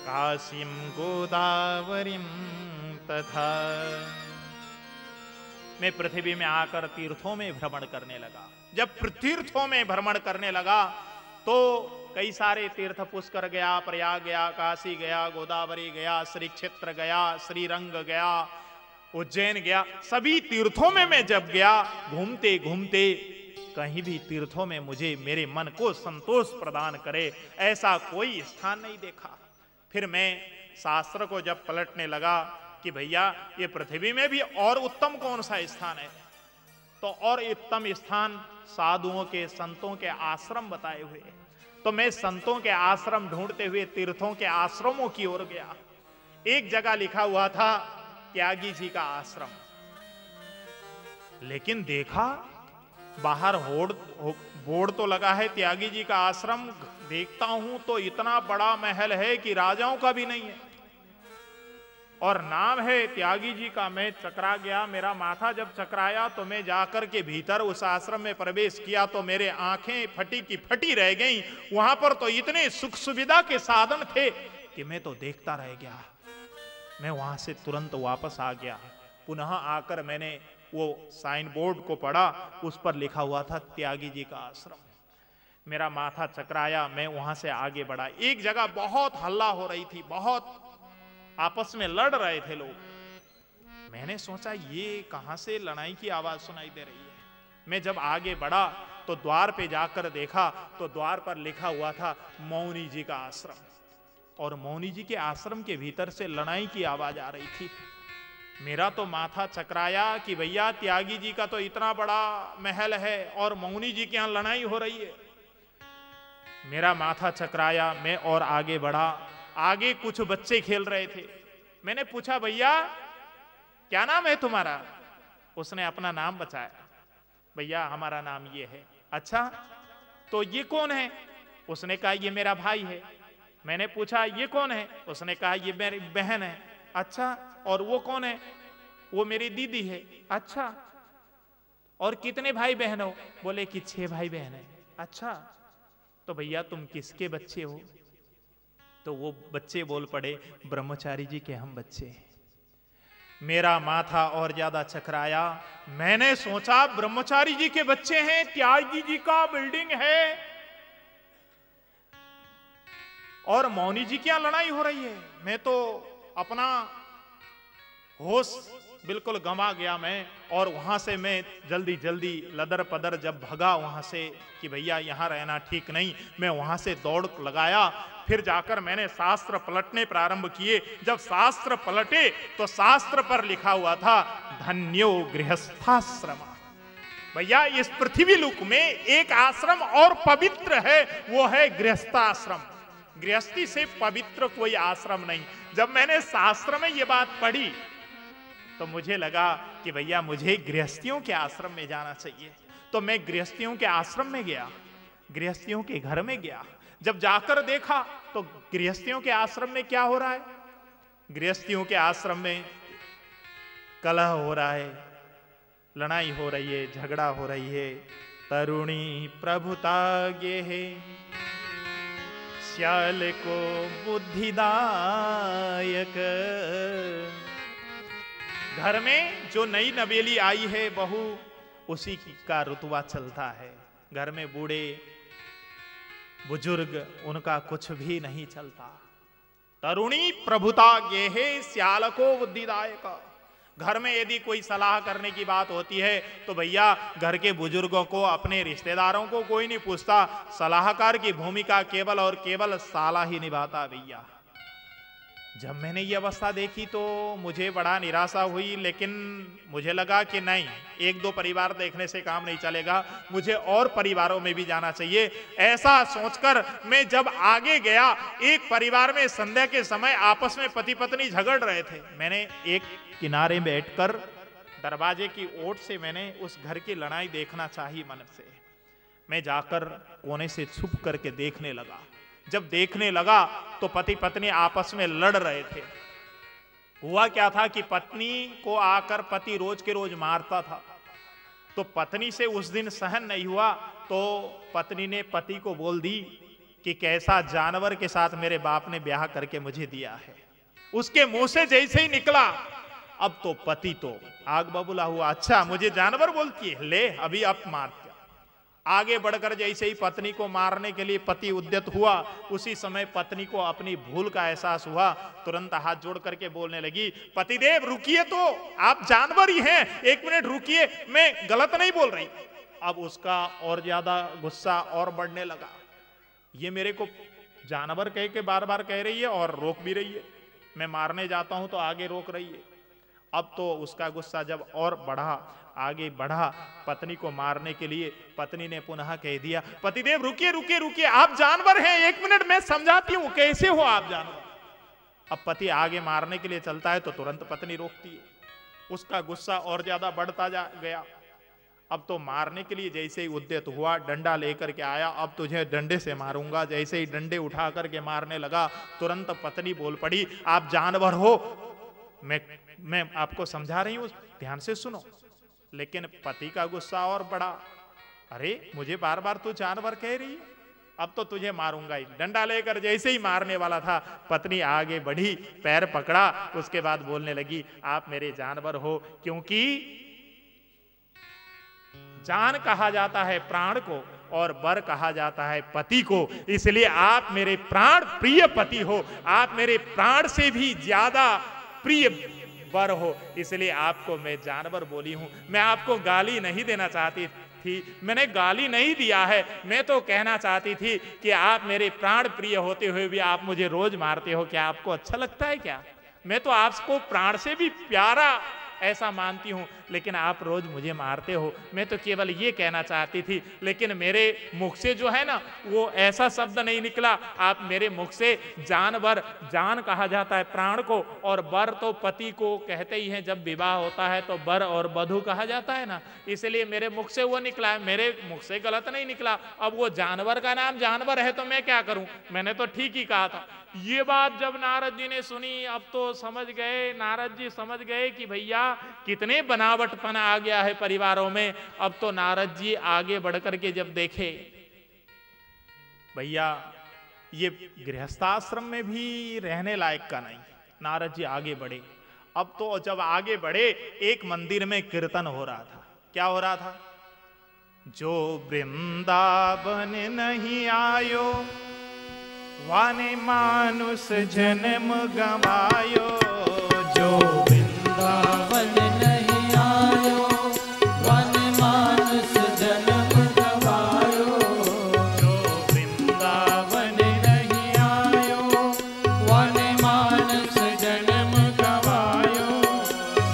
काशीं गोदावरीं तथा। मैं पृथ्वी में आकर तीर्थों में भ्रमण करने लगा। जब तीर्थों में भ्रमण करने लगा तो कई सारे तीर्थ, पुष्कर गया, प्रयाग गया, काशी गया, गोदावरी गया, श्री क्षेत्र गया, श्रीरंग गया, उज्जैन गया। सभी तीर्थों में मैं जब गया, घूमते घूमते कहीं भी तीर्थों में मुझे मेरे मन को संतोष प्रदान करे ऐसा कोई स्थान नहीं देखा। फिर मैं शास्त्र को जब पलटने लगा कि भैया ये पृथ्वी में भी और उत्तम कौन सा स्थान है, तो और उत्तम स्थान साधुओं के, संतों के आश्रम बताए हुए। तो मैं संतों के आश्रम ढूंढते हुए तीर्थों के आश्रमों की ओर गया। एक जगह लिखा हुआ था त्यागी जी का आश्रम, लेकिन देखा बाहर बोर्ड तो लगा है त्यागी जी का आश्रम। देखता हूं तो इतना बड़ा महल है कि राजाओं का भी नहीं है, और नाम है त्यागी जी का। मैं चकरा गया, मेरा माथा जब चकराया तो मैं जाकर के भीतर उस आश्रम में प्रवेश किया तो मेरे आंखें फटी की फटी रह गईं। वहां पर तो इतने सुख सुविधा के साधन थे कि मैं तो देखता रह गया। मैं वहां से तुरंत वापस आ गया। पुनः आकर मैंने वो साइन बोर्ड को पढ़ा, उस पर लिखा हुआ था त्यागी जी का आश्रम। मेरा माथा चकराया, मैं वहां से आगे बढ़ा। एक जगह बहुत हल्ला हो रही थी, बहुत आपस में लड़ रहे थे लोग। मैंने सोचा ये कहां से लड़ाई की आवाज सुनाई दे रही है। मैं जब आगे बढ़ा तो द्वार पे जाकर देखा तो द्वार पर लिखा हुआ था मौनी जी का आश्रम, और मौनी जी के आश्रम के भीतर से लड़ाई की आवाज आ रही थी। मेरा तो माथा चकराया कि भैया त्यागी जी का तो इतना बड़ा महल है और मौनी जी के यहां लड़ाई हो रही है। मेरा माथा चकराया, मैं और आगे बढ़ा। आगे कुछ बच्चे खेल रहे थे। मैंने पूछा भैया क्या नाम है तुम्हारा? उसने अपना नाम बताया। भैया हमारा नाम ये है। अच्छा तो ये कौन है? उसने कहा ये मेरा भाई है। मैंने पूछा ये कौन है? उसने कहा ये मेरी बहन है। अच्छा और वो कौन है? वो मेरी दीदी है। अच्छा और कितने भाई बहन हो? बोले कि 6 भाई बहन है। अच्छा तो भैया तुम किसके बच्चे हो? तो वो बच्चे बोल पड़े ब्रह्मचारी जी के हम बच्चे हैं। मेरा माथा और ज्यादा चकराया। मैंने सोचा ब्रह्मचारी जी के बच्चे हैं, त्यागी जी का बिल्डिंग है और मौनी जी की यहां लड़ाई हो रही है। मैं तो अपना होश बिल्कुल गंवा गया मैं, और वहां से मैं जल्दी जल्दी लदर पदर जब भगा वहां से कि भैया यहां रहना ठीक नहीं, मैं वहां से दौड़ लगाया। फिर जाकर मैंने शास्त्र पलटने प्रारंभ किए। जब शास्त्र पलटे तो शास्त्र पर लिखा हुआ था धन्यो गृहस्थाश्रम। भैया इस पृथ्वी लोक में एक आश्रम और पवित्र है, वो है गृहस्थाश्रम। गृहस्थी से पवित्र कोई आश्रम नहीं। जब मैंने शास्त्र में ये बात पढ़ी तो मुझे लगा कि भैया मुझे गृहस्थियों के आश्रम में जाना चाहिए। तो मैं गृहस्थियों के आश्रम में गया, गृहस्थियों के घर में गया। जब जाकर देखा तो गृहस्थियों के आश्रम में क्या हो रहा है? गृहस्थियों के आश्रम में कलह हो रहा है, लड़ाई हो रही है, झगड़ा हो रही है। तरुणी प्रभुता गे है, श्याल को बुद्धिदायक। घर में जो नई नवेली आई है बहू, उसी का रुतबा चलता है। घर में बूढ़े बुजुर्ग उनका कुछ भी नहीं चलता। तरुणी प्रभुता गेहे श्याल को बुद्धिदायक। घर में यदि कोई सलाह करने की बात होती है तो भैया घर के बुजुर्गों को, अपने रिश्तेदारों को कोई नहीं पूछता। सलाहकार की भूमिका केवल और केवल साला ही निभाता भैया। जब मैंने ये अवस्था देखी तो मुझे बड़ा निराशा हुई, लेकिन मुझे लगा कि नहीं, 1-2 परिवार देखने से काम नहीं चलेगा, मुझे और परिवारों में भी जाना चाहिए। ऐसा सोचकर मैं जब आगे गया, एक परिवार में संध्या के समय आपस में पति पत्नी झगड़ रहे थे। मैंने एक किनारे बैठकर दरवाजे की ओट से मैंने उस घर की लड़ाई देखना चाहिए मन से। मैं जाकर कोने से छुप करके देखने लगा। जब देखने लगा तो पति पत्नी आपस में लड़ रहे थे। हुआ क्या था कि पत्नी को आकर पति रोज के रोज मारता था, तो पत्नी से उस दिन सहन नहीं हुआ, तो पत्नी ने पति को बोल दी कि कैसा जानवर के साथ मेरे बाप ने ब्याह करके मुझे दिया है। उसके मुंह से जैसे ही निकला, अब तो पति तो आग बबूला हुआ। अच्छा मुझे जानवर बोलती है, ले अभी अब मार। आगे बढ़कर जैसे ही पत्नी को मारने के लिए पति उद्यत हुआ, उसी समय पत्नी को अपनी भूल का एहसास हुआ। तुरंत हाथ जोड़ करके बोलने लगी, पतिदेव रुकिए, तो आप जानवर ही हैं, 1 मिनट रुकिए, मैं गलत नहीं बोल रही। अब उसका और ज्यादा गुस्सा और बढ़ने लगा। ये मेरे को जानवर कह के बार बार कह रही है और रोक भी रही है। मैं मारने जाता हूं तो आगे रोक रही है। अब तो उसका गुस्सा जब और बढ़ा, आगे बढ़ा पत्नी को मारने के लिए, पत्नी ने पुनः कह दिया, पतिदेव रुकिए रुकिए रुकिए, आप जानवर हैं, 1 मिनट मैं समझाती हूं, कैसे हो आप जानवर। अब पति आगे मारने के लिए चलता है तो तुरंत पत्नी रोकती है। उसका गुस्सा और ज्यादा बढ़ता जा गया। अब तो मारने के लिए जैसे ही उद्यत हुआ, डंडा लेकर के आया, अब तुझे डंडे से मारूंगा। जैसे ही डंडे उठा करके मारने लगा, तुरंत पत्नी बोल पड़ी, आप जानवर हो, मैं आपको समझा रही हूं, ध्यान से सुनो। लेकिन पति का गुस्सा और बढ़ा। अरे मुझे बार बार तू जानवर कह रही है, अब तो तुझे मारूंगा ही। डंडा लेकर जैसे ही मारने वाला था, पत्नी आगे बढ़ी, पैर पकड़ा, उसके बाद बोलने लगी, आप मेरे जानवर हो, क्योंकि जान कहा जाता है प्राण को और वर कहा जाता है पति को, इसलिए आप मेरे प्राण प्रिय पति हो, आप मेरे प्राण से भी ज्यादा प्रिय वर हो, इसलिए आपको मैं जानवर बोली हूं। मैं आपको गाली नहीं देना चाहती थी, मैंने गाली नहीं दिया है, मैं तो कहना चाहती थी कि आप मेरे प्राण प्रिय होते हुए भी आप मुझे रोज मारते हो, क्या आपको अच्छा लगता है क्या? मैं तो आपको प्राण से भी प्यारा ऐसा मानती हूं, लेकिन आप रोज मुझे मारते हो। मैं तो केवल ये कहना चाहती थी, लेकिन मेरे मुख से जो है ना वो ऐसा शब्द नहीं निकला। आप मेरे मुख से जानवर, जान कहा जाता है प्राण को, और वर तो पति को कहते ही हैं, जब विवाह होता है तो वर और वधू कहा जाता है ना, इसलिए मेरे मुख से वो निकला है, मेरे मुख से गलत नहीं निकला। अब वो जानवर का नाम जानवर है तो मैं क्या करूं, मैंने तो ठीक ही कहा था। ये बात जब नारद जी ने सुनी, अब तो समझ गए, नारद जी समझ गए कि भैया कितने बनावटपन आ गया है परिवारों में। अब तो नारद जी आगे बढ़कर के जब देखे, भैया ये गृहस्थाश्रम में भी रहने लायक का नहीं, नारद जी आगे बढ़े। अब तो जब आगे बढ़े, एक मंदिर में कीर्तन हो रहा था। क्या हो रहा था? जो वृंदावन नहीं आयो, वाने मानुष जन्म गवायो। जो वृंदावन नहीं आयो, वन मानुष जन्म गवायो। जो वृंदावन नहीं आयो, वन मानुष जन्म गवायो।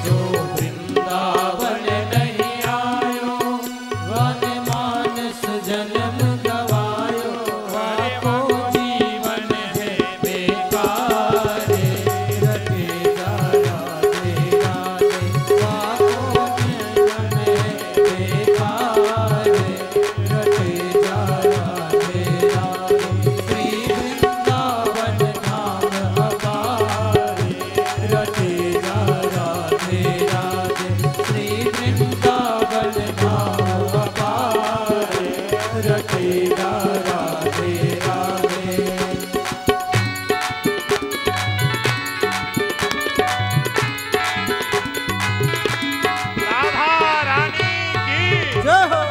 जो वृंदावन नहीं आयो, वन मानुष जन्म गवायो। वाको जीवन है बेकार, रटे जा राधे राधे। वाको जीवन है बेकार, रटे जा राधे राधे। श्री वृंदावन धाम अपार, रटे जा राधे राधे। श्री वृंदावन धाम अपार, रटे जा राधे राधे। राधा रानी की। जय हो।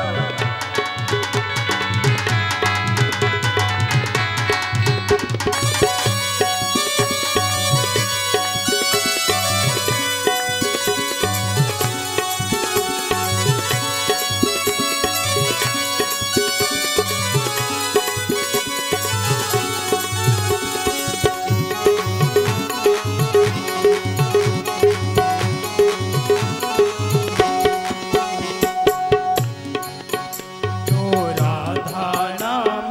जो राधा नाम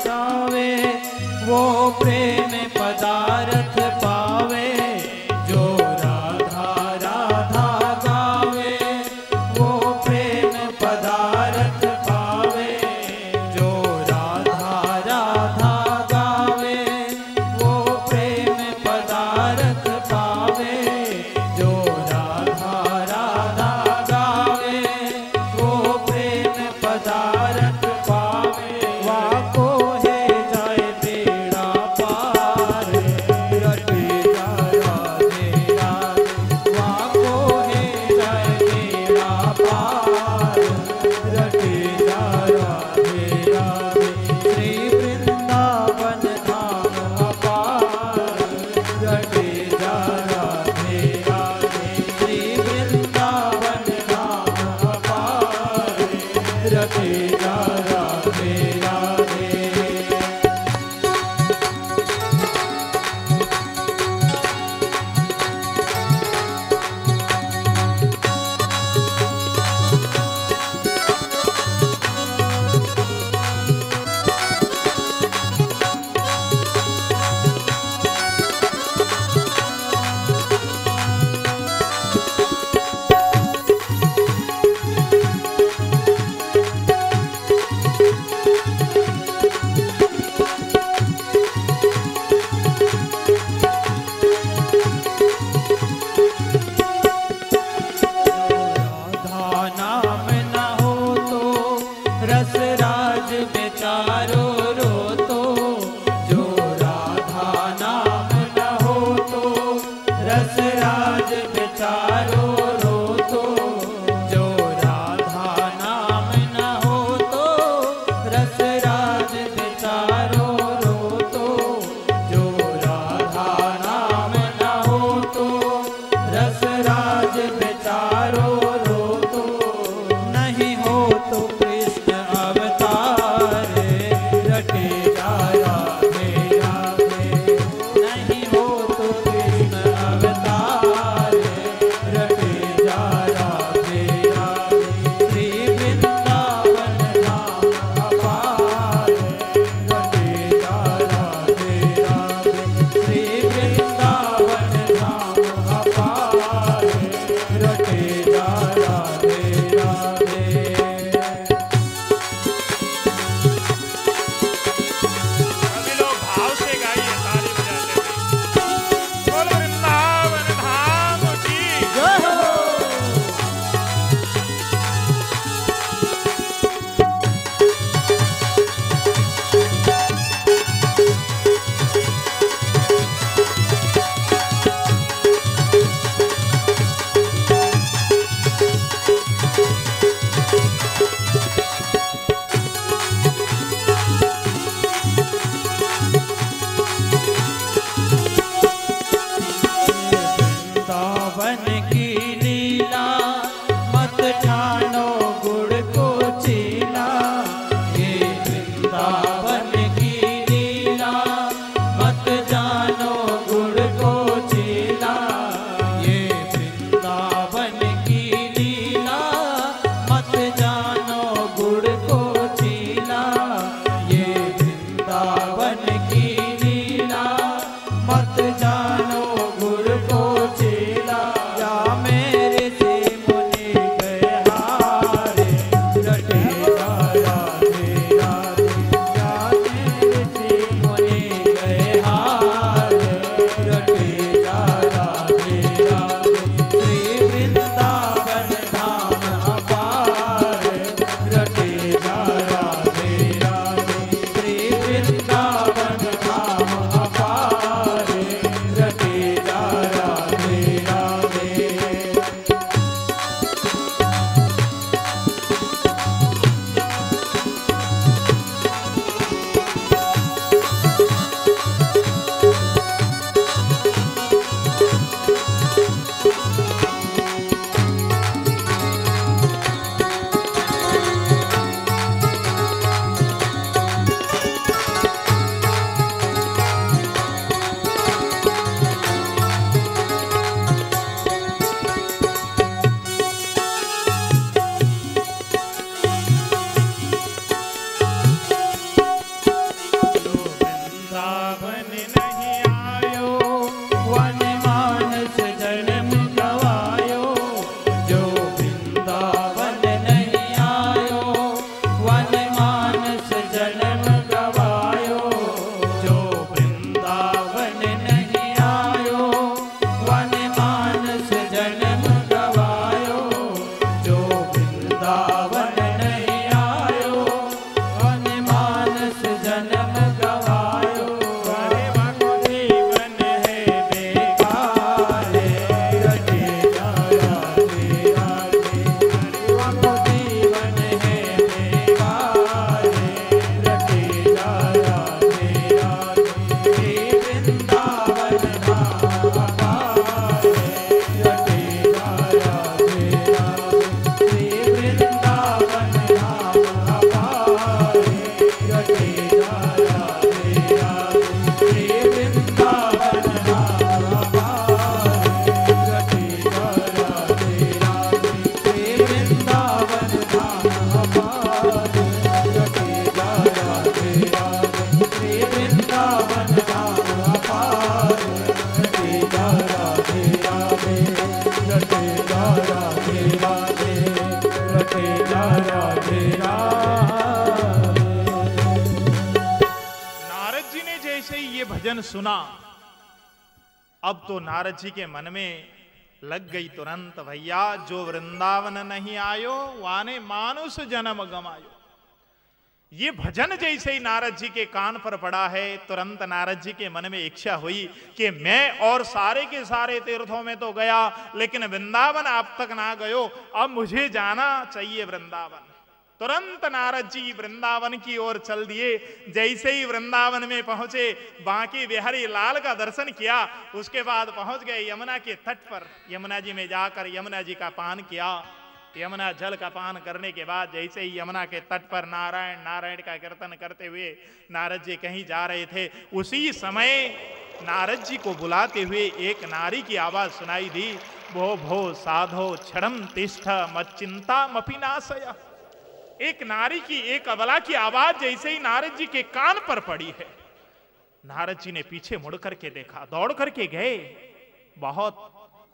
गावे, वो प्रेम पदार्थ पावे। जो राधा राधा गावे, वो प्रेम पदार्थ पावे। जो राधा राधा गावे, वो प्रेम पदार्थ पावे। जो राधा राधा गावे, वो प्रेम पदार्थ पावे। वाको है जाए बेड़ा पार, रटे जा राधे राधे। वाको है जाए बेड़ा पार, रटे जा राधे राधे। श्री वृंदावन धाम अपार, रटे जा राधे राधे। श्री वृंदावन धाम अपार, रटे जा राधे राधे। भजन सुना, अब तो नारद जी के मन में लग गई तुरंत, भैया जो वृंदावन नहीं आयो वाने मानुष जन्म गमायो। ये भजन जैसे ही नारद जी के कान पर पड़ा है, तुरंत नारद जी के मन में इच्छा हुई कि मैं और सारे के सारे तीर्थों में तो गया, लेकिन वृंदावन आप तक ना गयो, अब मुझे जाना चाहिए वृंदावन। तुरंत नारद जी वृंदावन की ओर चल दिए। जैसे ही वृंदावन में पहुंचे, बांके बिहारी लाल का दर्शन किया, उसके बाद पहुंच गए यमुना के तट पर। यमुना जी में जाकर यमुना जी का पान किया। यमुना जल का पान करने के बाद जैसे ही यमुना के तट पर नारायण नारायण का कीर्तन करते हुए नारद जी कहीं जा रहे थे, उसी समय नारद जी को बुलाते हुए एक नारी की आवाज सुनाई दी, भो भो साधो क्षणम तिष्ठ मच्चिंता मपिनाशय। एक नारी की, एक अबला की आवाज जैसे ही नारद जी के कान पर पड़ी है, नारद जी ने पीछे मुड़ करके देखा, दौड़ करके गए। बहुत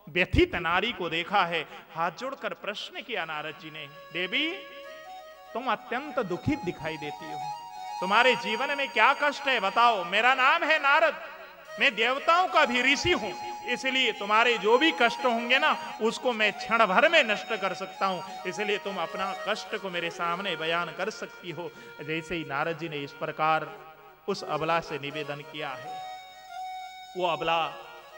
व्यथित नारी को देखा है, हाथ जोड़कर प्रश्न किया नारद जी ने, देवी तुम अत्यंत दुखित दिखाई देती हो, तुम्हारे जीवन में क्या कष्ट है बताओ। मेरा नाम है नारद, मैं देवताओं का भी ऋषि हूं, इसलिए तुम्हारे जो भी कष्ट होंगे ना, उसको मैं क्षण भर में नष्ट कर सकता हूं, इसलिए तुम अपना कष्ट को मेरे सामने बयान कर सकती हो। जैसे ही नारद जी ने इस प्रकार उस अबला से निवेदन किया है, वो अबला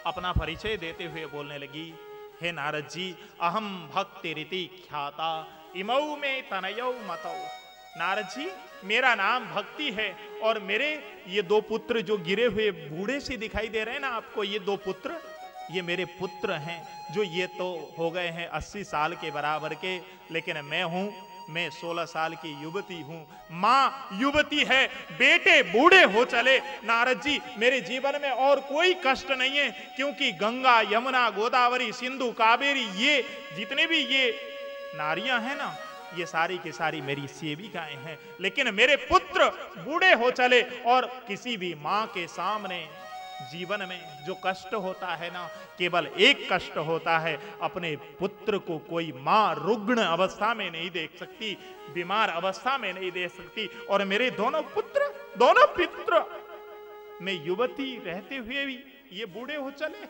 अपना परिचय देते हुए बोलने लगी, हे नारद जी, अहम भक्ति रीति ख्याता इमऊ में तनयऊ मतऊ। नारद जी, मेरा नाम भक्ति है और मेरे ये दो पुत्र जो गिरे हुए बूढ़े से दिखाई दे रहे हैं ना आपको, ये दो पुत्र, ये मेरे पुत्र हैं। जो ये तो हो गए हैं 80 साल के बराबर के, लेकिन मैं 16 साल की युवती हूं। माँ युवती है, बेटे बूढ़े हो चले। नारद जी, मेरे जीवन में और कोई कष्ट नहीं है, क्योंकि गंगा, यमुना, गोदावरी, सिंधु, कावेरी, ये जितने भी ये नारियां हैं ना, ये सारी की सारी मेरी सेविकाएं हैं। लेकिन मेरे पुत्र बूढ़े हो चले, और किसी भी माँ के सामने जीवन में जो कष्ट होता है ना, केवल एक कष्ट होता है, अपने पुत्र को कोई माँ रुग्ण अवस्था में नहीं देख सकती, बीमार अवस्था में नहीं देख सकती। और मेरे दोनों पुत्र मैं युवती रहते हुए भी ये बूढ़े हो चले।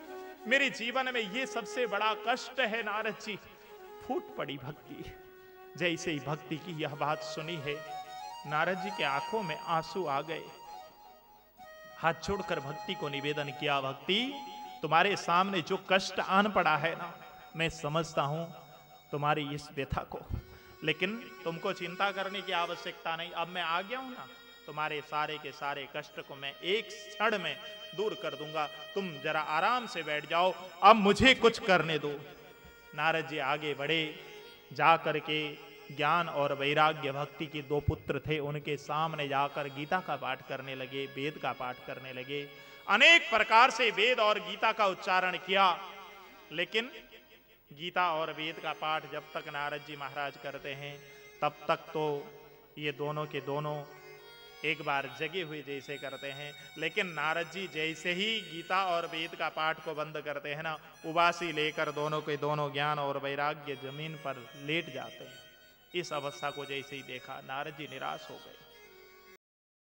मेरे जीवन में ये सबसे बड़ा कष्ट है। नारद जी, फूट पड़ी भक्ति। जैसे ही भक्ति की यह बात सुनी है, नारद जी के आंखों में आंसू आ गए। हाथ जोड़कर भक्ति को निवेदन किया, भक्ति तुम्हारे सामने जो कष्ट आन पड़ा है ना, मैं समझता हूं तुम्हारी इस व्यथा को, लेकिन तुमको चिंता करने की आवश्यकता नहीं। अब मैं आ गया हूं ना, तुम्हारे सारे के सारे कष्ट को मैं एक क्षण में दूर कर दूंगा। तुम जरा आराम से बैठ जाओ, अब मुझे कुछ करने दो। नारद जी आगे बढ़े, जा करके ज्ञान और वैराग्य भक्ति के दो पुत्र थे, उनके सामने जाकर गीता का पाठ करने लगे, वेद का पाठ करने लगे। अनेक प्रकार से वेद और गीता का उच्चारण किया, लेकिन गीता और वेद का पाठ जब तक नारद जी महाराज करते हैं, तब तक तो ये दोनों के दोनों एक बार जगे हुए जैसे करते हैं। लेकिन नारद जी जैसे ही गीता और वेद का पाठ को बंद करते हैं ना, उबासी लेकर दोनों के दोनों ज्ञान और वैराग्य जमीन पर लेट जाते हैं। इस अवस्था को जैसे ही देखा, नारद जी निराश हो गए।